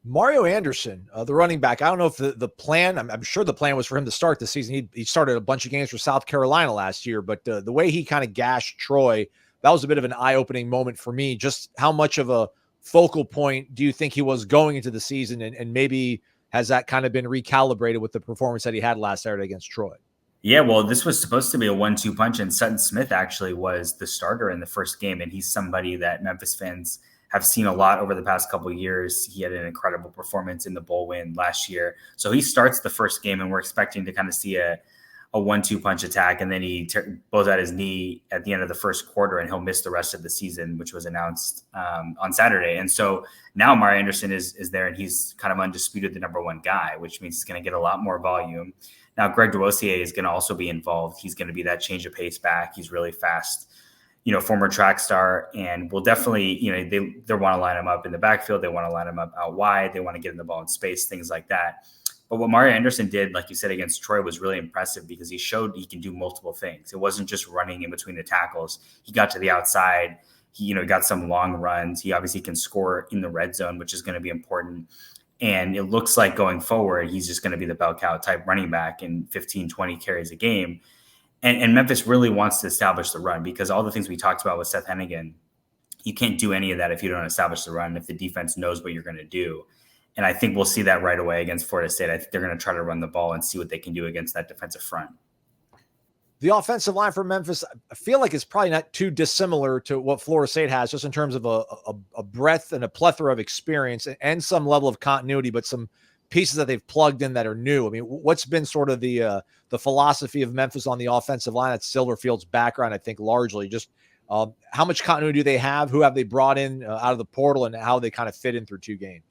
Mario Anderson, the running back. I don't know if the plan, I'm sure the plan was for him to start the season. He started a bunch of games for South Carolina last year, but the way he kind of gashed Troy, that was a bit of an eye-opening moment for me. Just how much of a focal point do you think he was going into the season, and maybe has that kind of been recalibrated with the performance that he had last Saturday against Troy? Yeah, well, this was supposed to be a 1-2 punch, and Sutton Smith actually was the starter in the first game, and he's somebody that Memphis fans have seen a lot over the past couple of years. He had an incredible performance in the bowl win last year. So he starts the first game, and we're expecting to kind of see a 1-2 punch attack, and then he blows out his knee at the end of the first quarter, and he'll miss the rest of the season, which was announced on Saturday. And so now Mario Anderson is there, and he's kind of undisputed the number 1 guy, which means he's going to get a lot more volume. Now, Greg DeRosier is going to also be involved. He's going to be that change of pace back. He's really fast, former track star, and will definitely, they want to line him up in the backfield. They want to line him up out wide. They want to get him the ball in space, things like that. But what Mario Anderson did, like you said, against Troy was really impressive because he showed he can do multiple things. It wasn't just running in between the tackles. He got to the outside. He, got some long runs. He obviously can score in the red zone, which is going to be important. And it looks like going forward, he's just going to be the bell cow type running back in 15, 20 carries a game. And Memphis really wants to establish the run because all the things we talked about with Seth Hennigan, you can't do any of that if you don't establish the run, if the defense knows what you're going to do. And I think we'll see that right away against Florida State. I think they're going to try to run the ball and see what they can do against that defensive front. The offensive line for Memphis, I feel like it's probably not too dissimilar to what Florida State has, just in terms of a breadth and a plethora of experience and some level of continuity, but some pieces that they've plugged in that are new. I mean, what's been sort of the philosophy of Memphis on the offensive line? At Silverfield's background, I think largely just how much continuity do they have? Who have they brought in out of the portal, and how they kind of fit in through 2 games?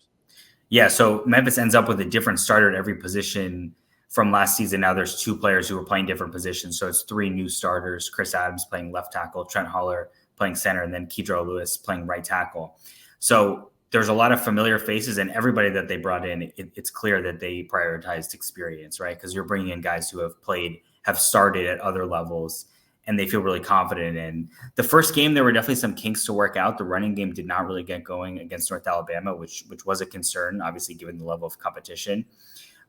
Yeah, so Memphis ends up with a different starter at every position from last season. Now there's 2 players who are playing different positions. So it's 3 new starters, Chris Adams playing left tackle, Trent Holler playing center, and then Kedro Lewis playing right tackle. So there's a lot of familiar faces, and everybody that they brought in, it's clear that they prioritized experience, right? Because you're bringing in guys who have started at other levels, and they feel really confident in. The first game, there were definitely some kinks to work out. The running game did not really get going against North Alabama, which was a concern, obviously, given the level of competition.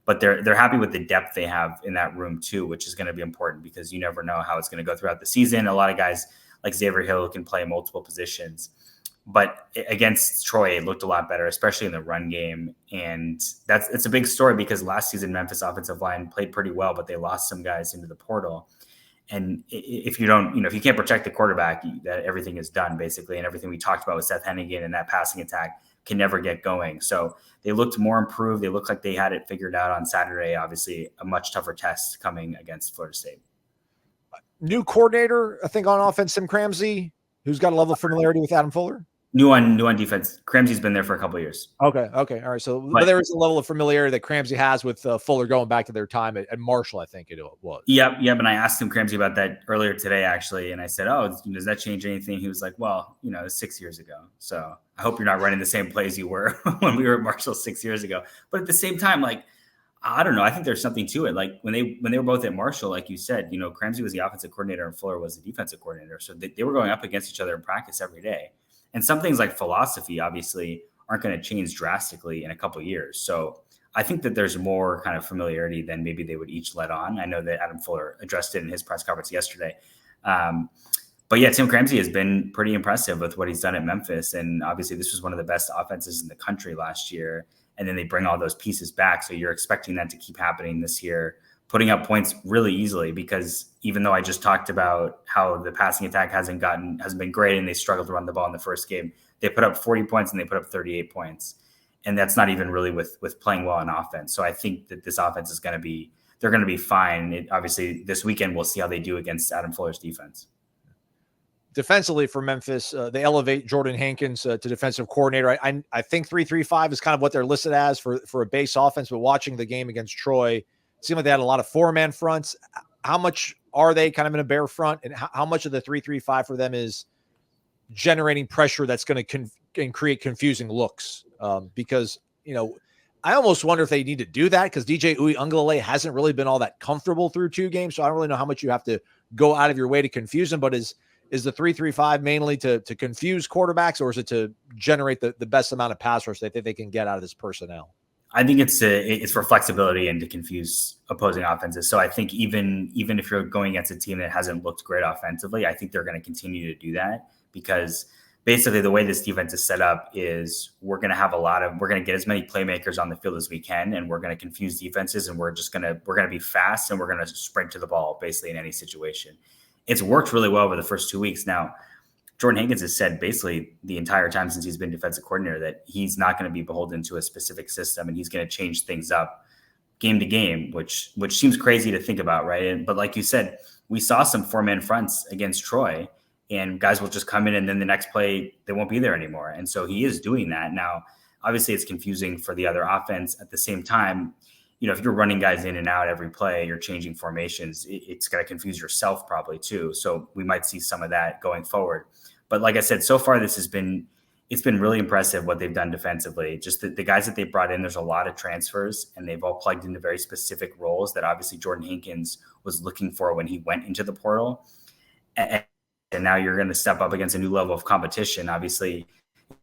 But they're happy with the depth they have in that room too, which is going to be important because you never know how it's going to go throughout the season. A lot of guys like Xavier Hill can play multiple positions, but against Troy, it looked a lot better, especially in the run game. And it's a big story because last season Memphis offensive line played pretty well, but they lost some guys into the portal. And if you don't, if you can't protect the quarterback, that everything is done basically. And everything we talked about with Seth Hennigan and that passing attack can never get going. So they looked more improved. They looked like they had it figured out on Saturday. Obviously, a much tougher test coming against Florida State. New coordinator, I think, on offense, Tim Cramsey, who's got a level of familiarity with Adam Fuller. New on defense. Cramsey's been there for a couple of years. Okay. All right. So but there is a level of familiarity that Cramsey has with Fuller going back to their time at Marshall, I think it was. Yep. And I asked him, Cramsey, about that earlier today, actually. And I said, does that change anything? He was like, well, it was 6 years ago. So I hope you're not running the same plays you were when we were at Marshall 6 years ago. But at the same time, I don't know. I think there's something to it. Like when they were both at Marshall, like you said, Cramsey was the offensive coordinator and Fuller was the defensive coordinator. So they were going up against each other in practice every day. And some things like philosophy, obviously, aren't going to change drastically in a couple of years. So I think that there's more kind of familiarity than maybe they would each let on. I know that Adam Fuller addressed it in his press conference yesterday. But yeah, Tim Cramsey has been pretty impressive with what he's done at Memphis. And obviously, this was one of the best offenses in the country last year. And then they bring all those pieces back. So you're expecting that to keep happening this year, putting up points really easily, because even though I just talked about how the passing attack hasn't been great and they struggled to run the ball in the first game, they put up 40 points and they put up 38 points. And that's not even really with playing well on offense. So I think that this offense they're going to be fine. Obviously this weekend, we'll see how they do against Adam Fuller's defense. Defensively for Memphis, they elevate Jordan Hankins to defensive coordinator. I think 3-3-5 is kind of what they're listed as for a base offense, but watching the game against Troy, it seemed like they had a lot of 4-man fronts. How much are they kind of in a bare front, and how much of the 3-3-5 for them is generating pressure that's going to create confusing looks? Because, I almost wonder if they need to do that, because DJ Uiagalelei hasn't really been all that comfortable through 2 games. So I don't really know how much you have to go out of your way to confuse him, but is the 3-3-5 mainly to confuse quarterbacks, or is it to generate the best amount of pass rush that they can get out of this personnel? I think it's for flexibility and to confuse opposing offenses. So I think even if you're going against a team that hasn't looked great offensively, I think they're going to continue to do that, because basically the way this defense is set up is we're going to get as many playmakers on the field as we can, and we're going to confuse defenses, and we're going to be fast, and we're going to sprint to the ball basically in any situation. It's worked really well over the first 2 weeks. Now, Jordan Hankins has said basically the entire time since he's been defensive coordinator that he's not going to be beholden to a specific system, and he's going to change things up game to game, which seems crazy to think about, right? But like you said, we saw some 4-man fronts against Troy, and guys will just come in, and then the next play they won't be there anymore. And so he is doing that. Now, obviously it's confusing for the other offense. At the same time, if you're running guys in and out every play, you're changing formations, it's going to confuse yourself probably too. So we might see some of that going forward. But like I said, so far this has been it's been really impressive what they've done defensively. Just the guys that they brought in, there's a lot of transfers, and they've all plugged into very specific roles that obviously Jordan Hankins was looking for when he went into the portal. And now you're going to step up against a new level of competition. Obviously,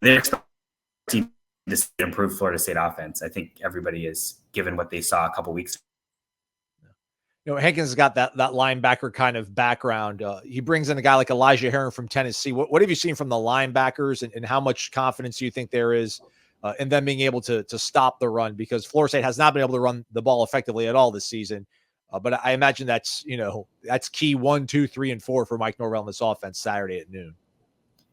they're expecting to improve Florida State offense. I think everybody is, given what they saw a couple weeks ago. Hankins has got that linebacker kind of background. He brings in a guy like Elijah Herring from Tennessee. What have you seen from the linebackers, and how much confidence do you think there is in them being able to stop the run? Because Florida State has not been able to run the ball effectively at all this season. But I imagine that's key 1, 2, 3, and 4 for Mike Norvell in this offense Saturday at noon.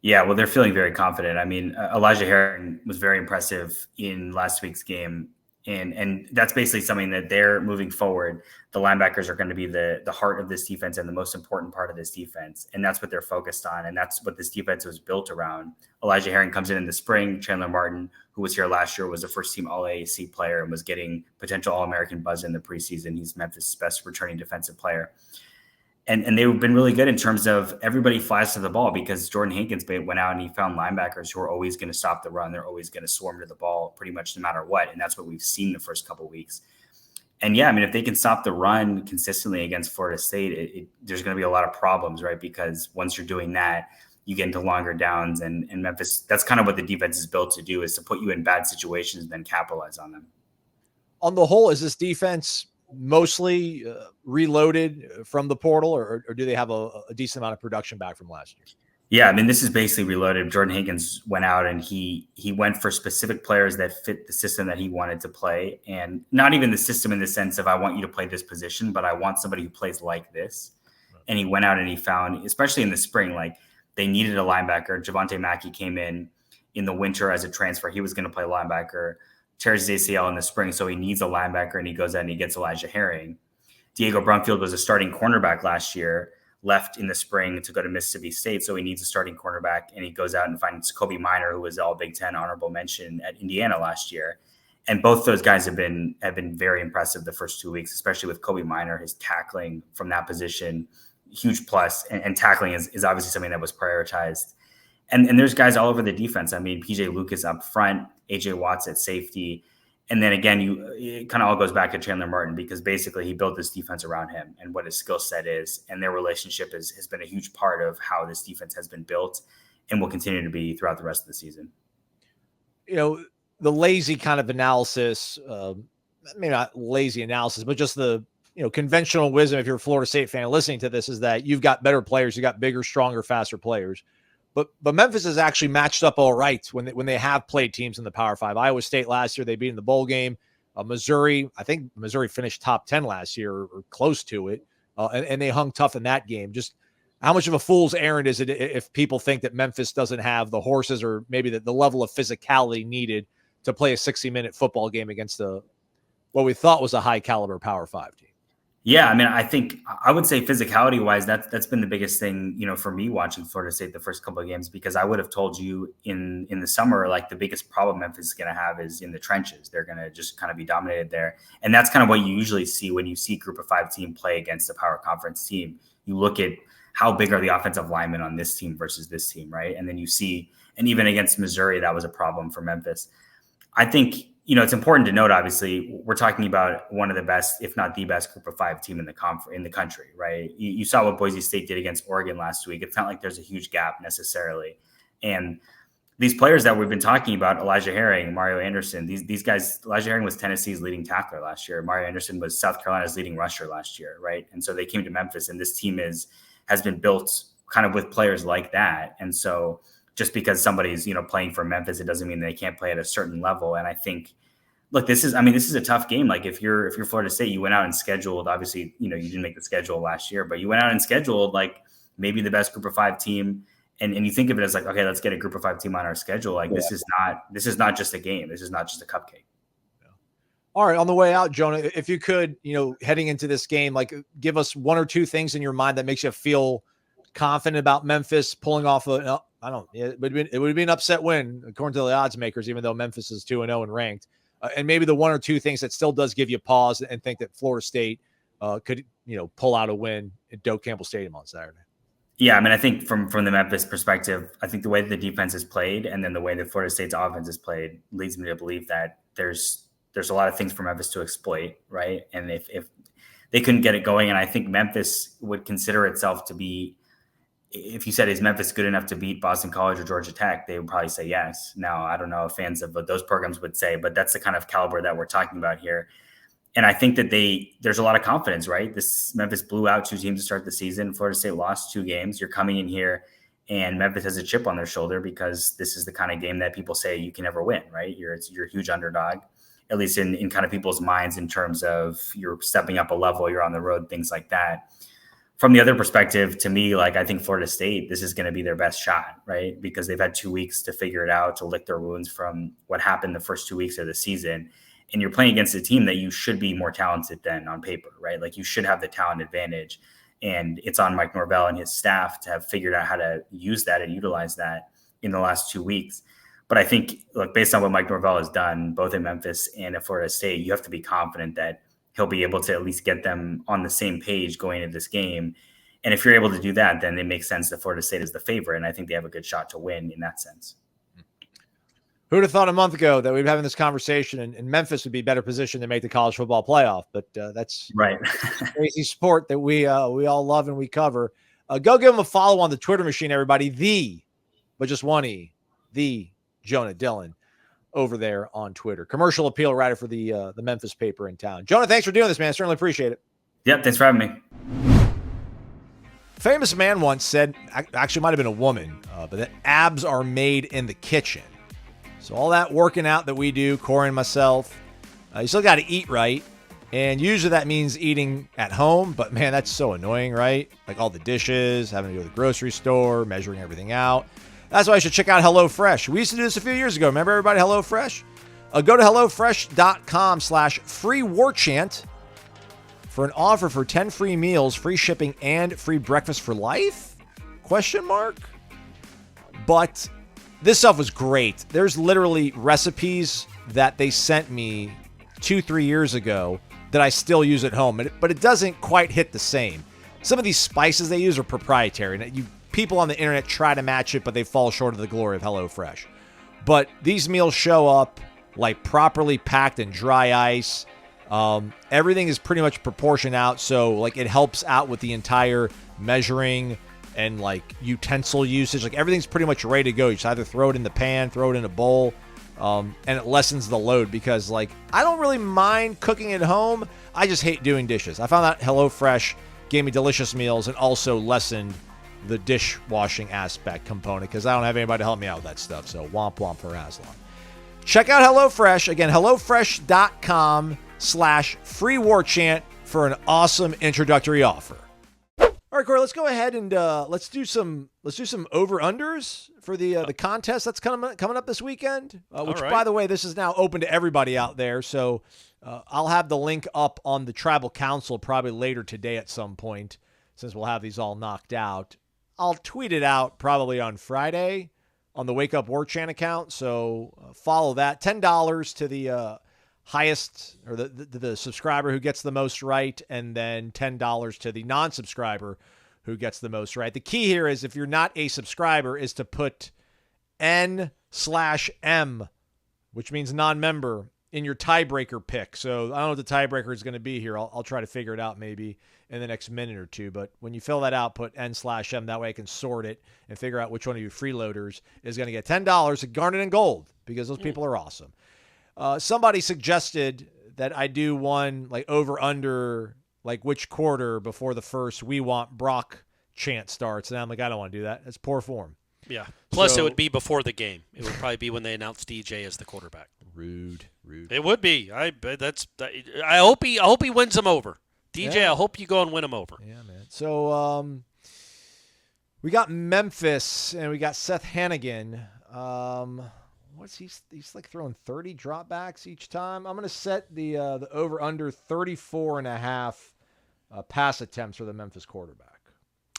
Yeah, well, they're feeling very confident. I mean, Elijah Herring was very impressive in last week's game. And that's basically something that they're moving forward. The linebackers are going to be the heart of this defense and the most important part of this defense. And that's what they're focused on. And that's what this defense was built around. Elijah Herring comes in the spring. Chandler Martin, who was here last year, was a first-team All-AAC player and was getting potential All-American buzz in the preseason. He's Memphis' best returning defensive player. And they've been really good in terms of everybody flies to the ball, because Jordan Hankins went out and he found linebackers who are always going to stop the run. They're always going to swarm to the ball pretty much no matter what. And that's what we've seen the first couple of weeks. And yeah, I mean, if they can stop the run consistently against Florida State, there's going to be a lot of problems, right? Because once you're doing that, you get into longer downs. And Memphis, that's kind of what the defense is built to do, is to put you in bad situations and then capitalize on them. On the whole, is this defense mostly reloaded from the portal, or do they have a decent amount of production back from last year? Yeah, I mean, this is basically reloaded. Jordan Hankins went out and he went for specific players that fit the system that he wanted to play, and not even the system in the sense of I want you to play this position, but I want somebody who plays like this. Right. And he went out and he found, especially in the spring, like they needed a linebacker. Javonte Mackey came in the winter as a transfer. He was going to play linebacker. Tears his ACL in the spring, so he needs a linebacker, and he goes out and he gets Elijah Herring. Diego Brumfield was a starting cornerback last year, left in the spring to go to Mississippi State, so he needs a starting cornerback, and he goes out and finds Kobe Minor, who was all Big Ten honorable mention at Indiana last year. And both those guys have been very impressive the first 2 weeks, especially with Kobe Minor. His tackling from that position, huge plus, and tackling is obviously something that was prioritized. And there's guys all over the defense. I mean, PJ Lucas up front, AJ Watts at safety. And then again, it kind of all goes back to Chandler Martin, because basically he built this defense around him and what his skill set is. And their relationship has been a huge part of how this defense has been built and will continue to be throughout the rest of the season. The lazy kind of analysis, maybe not lazy analysis, but just the conventional wisdom, if you're a Florida State fan listening to this, is that you've got better players, you got bigger, stronger, faster players. But Memphis has actually matched up all right when they have played teams in the Power 5. Iowa State last year, they beat in the bowl game. Missouri, I think Missouri finished top 10 last year or close to it, and they hung tough in that game. Just how much of a fool's errand is it if people think that Memphis doesn't have the horses or maybe the level of physicality needed to play a 60-minute football game against what we thought was a high-caliber Power 5 team? Yeah, I mean, I would say physicality wise, that's been the biggest thing, for me watching Florida State the first couple of games, because I would have told you in the summer, like the biggest problem Memphis is going to have is in the trenches. They're going to just kind of be dominated there. And that's kind of what you usually see when you see Group of 5 team play against a power conference team. You look at how big are the offensive linemen on this team versus this team, right? And then you see, and even against Missouri, that was a problem for Memphis. I think, it's important to note, obviously, we're talking about one of the best, if not the best Group of 5 team in the country, right? You saw what Boise State did against Oregon last week. It's not like there's a huge gap necessarily. And these players that we've been talking about, Elijah Herring, Mario Anderson, these guys, Elijah Herring was Tennessee's leading tackler last year. Mario Anderson was South Carolina's leading rusher last year, right? And so they came to Memphis, and this team has been built kind of with players like that. And so just because somebody's, playing for Memphis, it doesn't mean they can't play at a certain level. And I think, look, this is a tough game. Like if you're Florida State, you went out and scheduled, obviously, you didn't make the schedule last year, but you went out and scheduled like maybe the best Group of 5 team. And you think of it as like, okay, let's get a Group of 5 team on our schedule. Like this is not just a game. This is not just a cupcake. All right. On the way out, Jonah, if you could, heading into this game, like give us one or two things in your mind that makes you feel confident about Memphis pulling off it would be an upset win according to the odds makers, even though Memphis is 2-0 and ranked. And maybe the one or two things that still does give you pause and think that Florida State could, pull out a win at Doak Campbell Stadium on Saturday. Yeah, I mean, I think from the Memphis perspective, I think the way that the defense is played and then the way that Florida State's offense is played leads me to believe that there's a lot of things for Memphis to exploit, right? And if they couldn't get it going, and I think Memphis would consider itself to be, if you said, is Memphis good enough to beat Boston College or Georgia Tech, they would probably say yes. Now, I don't know if fans of what those programs would say, but that's the kind of caliber that we're talking about here. And I think that there's a lot of confidence, right? This Memphis blew out 2 teams to start the season. Florida State lost 2 games. You're coming in here and Memphis has a chip on their shoulder because this is the kind of game that people say you can never win, right? You're a huge underdog, at least in kind of people's minds in terms of you're stepping up a level, you're on the road, things like that. From the other perspective, to me, like I think Florida State, this is going to be their best shot, right? Because they've had 2 weeks to figure it out, to lick their wounds from what happened the first 2 weeks of the season. And you're playing against a team that you should be more talented than on paper, right? Like you should have the talent advantage. And it's on Mike Norvell and his staff to have figured out how to use that and utilize that in the last 2 weeks. But I think, look, based on what Mike Norvell has done, both in Memphis and at Florida State, you have to be confident that he'll be able to at least get them on the same page going into this game. And if you're able to do that, then it makes sense that Florida State is the favorite. And I think they have a good shot to win in that sense. Who would have thought a month ago that we'd be having this conversation and Memphis would be better positioned to make the college football playoff? But that's right. Crazy sport that we all love and we cover. Go give him a follow on the Twitter machine, everybody. But just one E, the Jonah Dylan over there on Twitter. Commercial appeal writer for the Memphis paper in town. Jonah, thanks for doing this, man. I certainly appreciate it. Yep, thanks for having me. Famous man once said, actually might have been a woman, but that abs are made in the kitchen. So all that working out that we do, Corey and myself, you still got to eat right. And usually that means eating at home. But, man, that's so annoying, right? Like all the dishes, having to go to the grocery store, measuring everything out. That's why you should check out HelloFresh. We used to do this a few years ago. Remember, everybody, HelloFresh? Go to HelloFresh.com/freewarchant for an offer for 10 free meals, free shipping, and free breakfast for life? ? But this stuff was great. There's literally recipes that they sent me 2-3 years ago that I still use at home, but it doesn't quite hit the same. Some of these spices they use are proprietary, and people on the internet try to match it, but they fall short of the glory of HelloFresh. But these meals show up like properly packed in dry ice. Everything is pretty much proportioned out, so like it helps out with the entire measuring and like utensil usage. Like everything's pretty much ready to go. You just either throw it in the pan, throw it in a bowl, and it lessens the load because like I don't really mind cooking at home. I just hate doing dishes. I found out HelloFresh gave me delicious meals and also lessened the dishwashing aspect component because I don't have anybody to help me out with that stuff. So womp womp for Aslan. Check out HelloFresh. Again, HelloFresh.com/freewarchant for an awesome introductory offer. All right, Corey, let's go ahead and let's do some over-unders for the contest that's coming up this weekend, which, right. By the way, this is now open to everybody out there. So I'll have the link up on the Tribal Council probably later today at some point since we'll have these all knocked out. I'll tweet it out probably on Friday on the Wake Up Warchant account, so follow that. $10 to the highest or the subscriber who gets the most right, and then $10 to the non-subscriber who gets the most right. The key here is if you're not a subscriber is to put N/M, which means non-member, in your tiebreaker pick. So I don't know what the tiebreaker is going to be here. I'll try to figure it out maybe in the next minute or two. But when you fill that out, put N/M. That way I can sort it and figure out which one of you freeloaders is going to get $10 at Garnet and Gold because those people are awesome. Somebody suggested that I do one like over under like which quarter before the first "We Want Brock" chant starts, and I'm like, I don't want to do that. It's poor form. Yeah. Plus, it would be before the game. It would probably be when they announce DJ as the quarterback. Rude. It would be. I hope he wins them over. DJ, yeah. I hope you go and win them over. Yeah, man. So we got Memphis and we got Seth Hannigan. What's he's like throwing 30 dropbacks each time. I'm going to set the over under 34.5 pass attempts for the Memphis quarterback.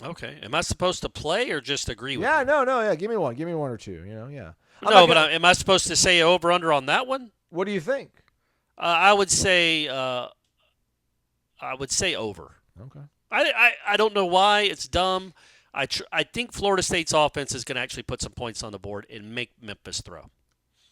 Okay. Am I supposed to play or just agree with you? Yeah, no. Yeah, give me one or two, yeah. Am I supposed to say over under on that one? What do you think? I would say over. Okay. I don't know why. It's dumb. I think Florida State's offense is going to actually put some points on the board and make Memphis throw.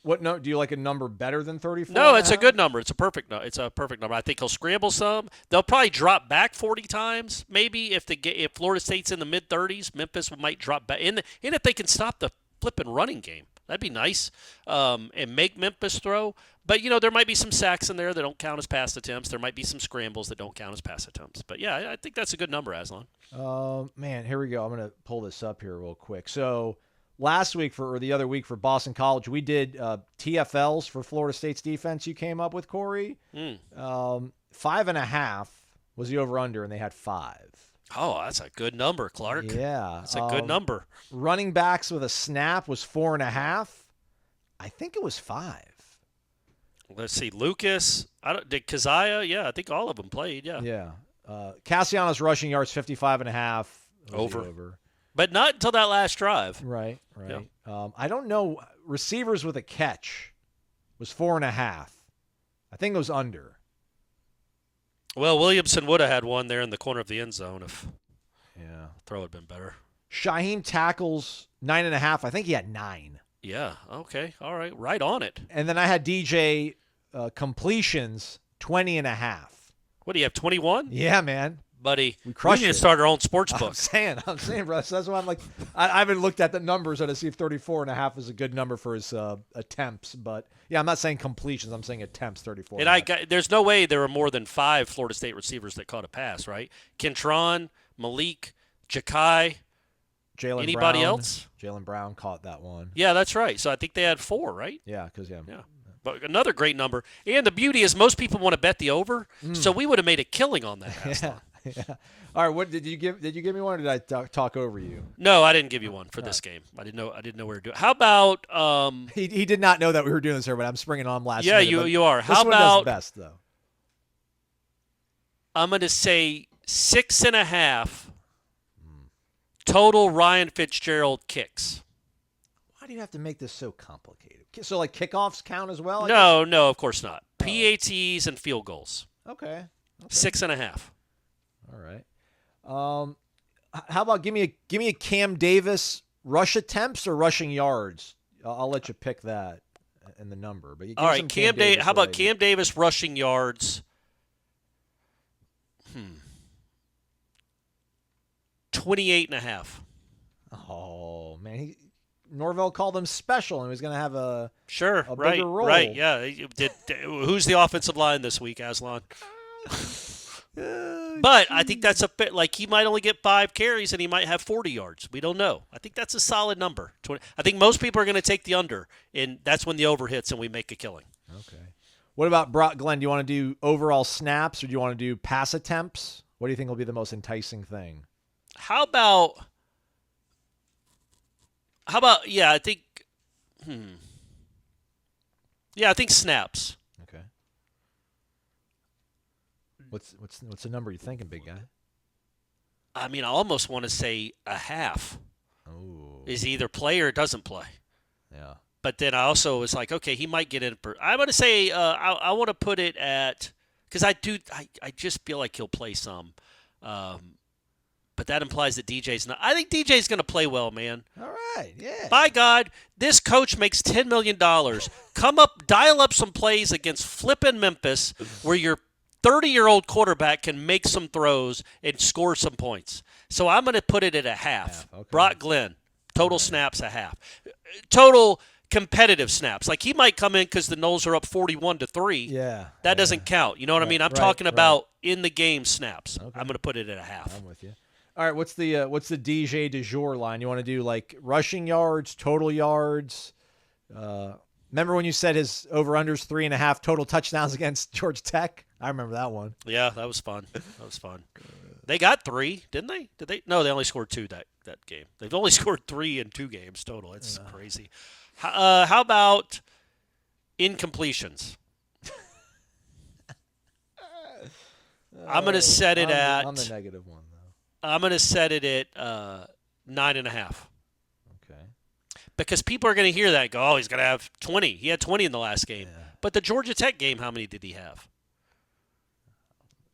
What no? Do you like a number better than 34? No, it's a good number. It's a perfect number. I think he'll scramble some. They'll probably drop back 40 times. Maybe if Florida State's in the mid-30s, Memphis might drop back. And if they can stop the flipping running game, that'd be nice. And make Memphis throw. But, there might be some sacks in there that don't count as pass attempts. There might be some scrambles that don't count as pass attempts. But, yeah, I think that's a good number, Aslan. Man, here we go. I'm going to pull this up here real quick. So last week or the other week for Boston College, we did TFLs for Florida State's defense you came up with, Corey. 5.5 was the over-under, and they had 5. Oh, that's a good number, Clark. Yeah. That's a good number. Running backs with a snap was 4.5. I think it was 5. Let's see. Lucas. Did Keziah? Yeah, I think all of them played. Yeah. Yeah. Cassiano's rushing yards 55.5. Over. But not until that last drive. Right. Yeah. I don't know. Receivers with a catch was 4.5. I think it was under. Well, Williamson would have had one there in the corner of the end zone if throw had been better. Shaheem tackles 9.5. I think he had 9. Yeah. Okay. All right. Right on it. And then I had DJ completions 20.5. What do you have? 21? Yeah, man. Buddy, we need to start our own sports book. I'm saying, bro. So that's why I'm like, I haven't looked at the numbers to see if 34.5 is a good number for his attempts. But yeah, I'm not saying completions. I'm saying attempts 34. And there's no way there were more than 5 Florida State receivers that caught a pass, right? Kentron, Malik, Ja'Kai. Anybody else? Jalen Brown caught that one. Yeah, that's right. So I think they had 4, right? Yeah, Yeah. But another great number. And the beauty is most people want to bet the over, so we would have made a killing on that. Yeah. All right. What did you give? Did you give me one, or did I talk over you? No, I didn't give you one for this game. I didn't know where to do it. How about? He did not know that we were doing this here, but I'm springing on last. Yeah, minute, you are. How this one about? Does best though. I'm going to say 6.5 total Ryan Fitzgerald kicks. Why do you have to make this so complicated? So like kickoffs count as well? No, of course not. PATs and field goals. Okay. 6.5. All right. How about give me a Cam Davis rush attempts or rushing yards? I'll let you pick that and the number. But all right, Cam Davis. How about Cam Davis rushing yards? 28.5. Oh man, Norvell called him special, and he was going to have a bigger role. Right, yeah. Who's the offensive line this week, Aslan? But I think that's a bit like he might only get 5 carries and he might have 40 yards. We don't know. I think that's a solid number. I think most people are going to take the under, and that's when the over hits and we make a killing. Okay. What about Brock Glenn? Do you want to do overall snaps or do you want to do pass attempts? What do you think will be the most enticing thing? How about I think I think snaps. Okay. What's the number you thinking, big guy? I mean, I almost want to say a half. Oh. Is he either play or doesn't play? Yeah. But then I also was like, okay, he might get in. I'm going to say I want to put it at because I just feel like he'll play some. But that implies that DJ's not. I think DJ's going to play well, man. All right, yeah. By God, this coach makes $10 million. Dial up some plays against flippin' Memphis where your 30-year-old quarterback can make some throws and score some points. So I'm going to put it at a half. Okay. Brock Glenn, total snaps a half. Total competitive snaps. Like he might come in because the Noles are up 41-3. Yeah. That doesn't count. You know what I mean? I'm talking about in the game snaps. Okay. I'm going to put it at a half. I'm with you. All right, what's the DJ du jour line? You want to do like rushing yards, total yards? Remember when you said his over-unders 3.5 total touchdowns against Georgia Tech? I remember that one. Yeah, that was fun. They got 3, didn't they? Did they? No, they only scored 2 that game. They've only scored 3 in 2 games total. It's crazy. How about incompletions? I'm going to set it at. On the negative one, though. I'm going to set it at 9.5. Okay. Because people are going to hear that and go, oh, he's going to have 20. He had 20 in the last game. Yeah. But the Georgia Tech game, how many did he have?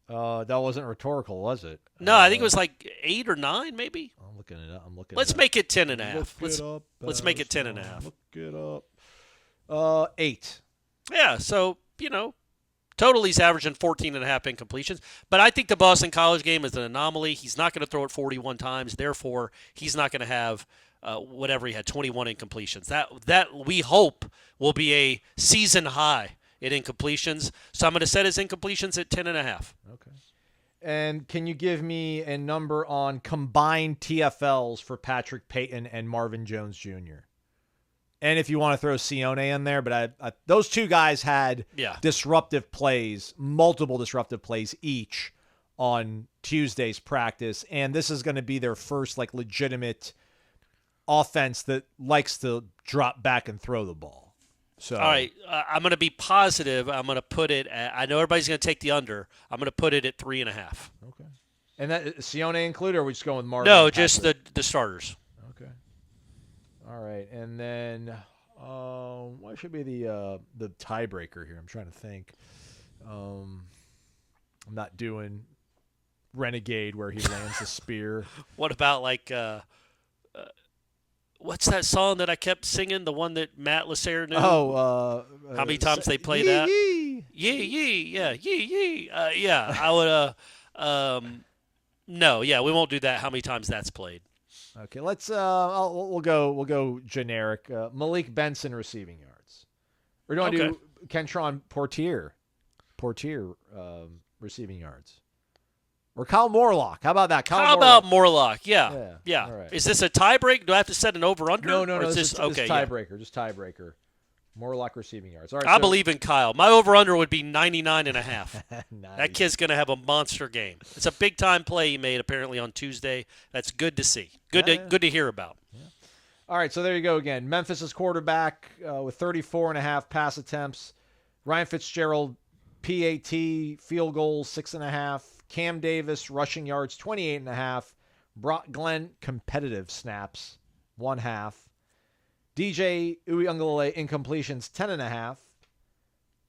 That wasn't rhetorical, was it? No, I think it was like 8 or 9, maybe. I'm looking it up. Let's make it 10.5. Let's make it 10.5. Look it up. 8. Yeah, so, total he's averaging 14.5 incompletions. But I think the Boston College game is an anomaly. He's not going to throw it 41 times. Therefore, he's not going to have whatever he had, 21 incompletions. That we hope will be a season high in incompletions. So I'm going to set his incompletions at 10.5. Okay. And can you give me a number on combined TFLs for Patrick Payton and Marvin Jones Jr.? And if you want to throw Sione in there, but those two guys had disruptive plays, multiple disruptive plays each on Tuesday's practice. And this is going to be their first legitimate offense that likes to drop back and throw the ball. So, all right, I'm going to be positive. I'm going to put it at, I know everybody's going to take the under. I'm going to put it at 3.5. Okay. And that Sione included, or are we just going with Marvin? No, just the starters. Okay. All right, and then what should be the tiebreaker here? I'm trying to think. I'm not doing Renegade where he lands the spear. What about what's that song that I kept singing? The one that Matt Lasser knew. Oh, how many times they play that? Yee. Yee. Yeah. I would. No. Yeah, we won't do that. How many times that's played? Okay, let's. We'll go generic. Malik Benson receiving yards. Or do I do Kentron Portier receiving yards? Or Kyle Morlock. How about that? How about Morlock? Yeah. All right. Is this a tiebreak? Do I have to set an over-under? No. This is tiebreaker. Yeah. Just tiebreaker. Morlock receiving yards. All right. I believe in Kyle. My over-under would be 99.5. Nice. That kid's going to have a monster game. It's a big-time play he made apparently on Tuesday. That's good to see. Good to hear about. Yeah. All right, so there you go again. Memphis' quarterback with 34.5 pass attempts. Ryan Fitzgerald, PAT, field goals, 6.5. Cam Davis, rushing yards, 28.5. Brock Glenn, competitive snaps, 1/2. DJ Uiagalelei, incompletions, 10.5.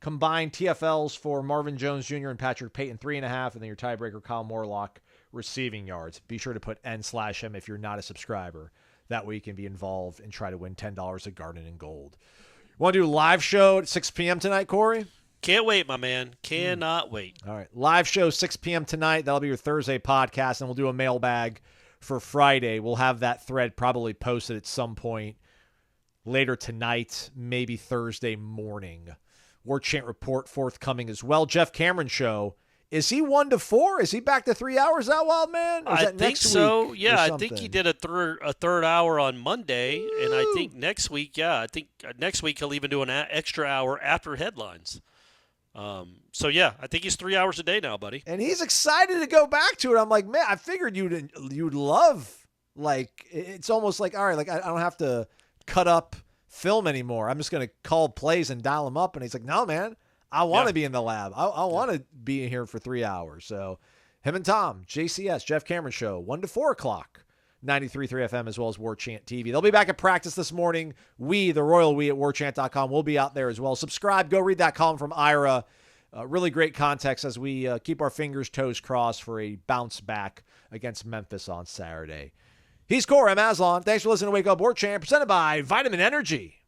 Combined TFLs for Marvin Jones Jr. and Patrick Payton, 3.5. And then your tiebreaker, Kyle Morlock, receiving yards. Be sure to put N/M if you're not a subscriber. That way you can be involved and try to win $10 at Garden and Gold. Want to do a live show at 6 p.m. tonight, Corey? Can't wait, my man. Cannot wait. All right. Live show 6 p.m. tonight. That'll be your Thursday podcast, and we'll do a mailbag for Friday. We'll have that thread probably posted at some point later tonight, maybe Thursday morning. Warchant Report forthcoming as well. Jeff Cameron show. Is he 1 to 4? Is he back to 3 hours, that wild man? Or is that think next so. Week yeah, I think he did a third hour on Monday, and I think next week, next week he'll even do an extra hour after headlines. So yeah, I think he's 3 hours a day now, buddy. And he's excited to go back to it. I'm like, man, I figured you'd love, it's almost like, all right, I don't have to cut up film anymore. I'm just going to call plays and dial them up. And he's like, no, man, I want to be in the lab. I want to be in here for 3 hours. So him and Tom, JCS, Jeff Cameron Show, 1 to 4 o'clock, 93.3 FM, as well as Warchant TV. They'll be back at practice this morning. We, the Royal We at warchant.com, will be out there as well. Subscribe. Go read that column from Ira. Really great context as we keep our fingers, toes crossed for a bounce back against Memphis on Saturday. He's Corey. I'm Aslan. Thanks for listening to Wake Up Warchant, presented by Vitamin Energy.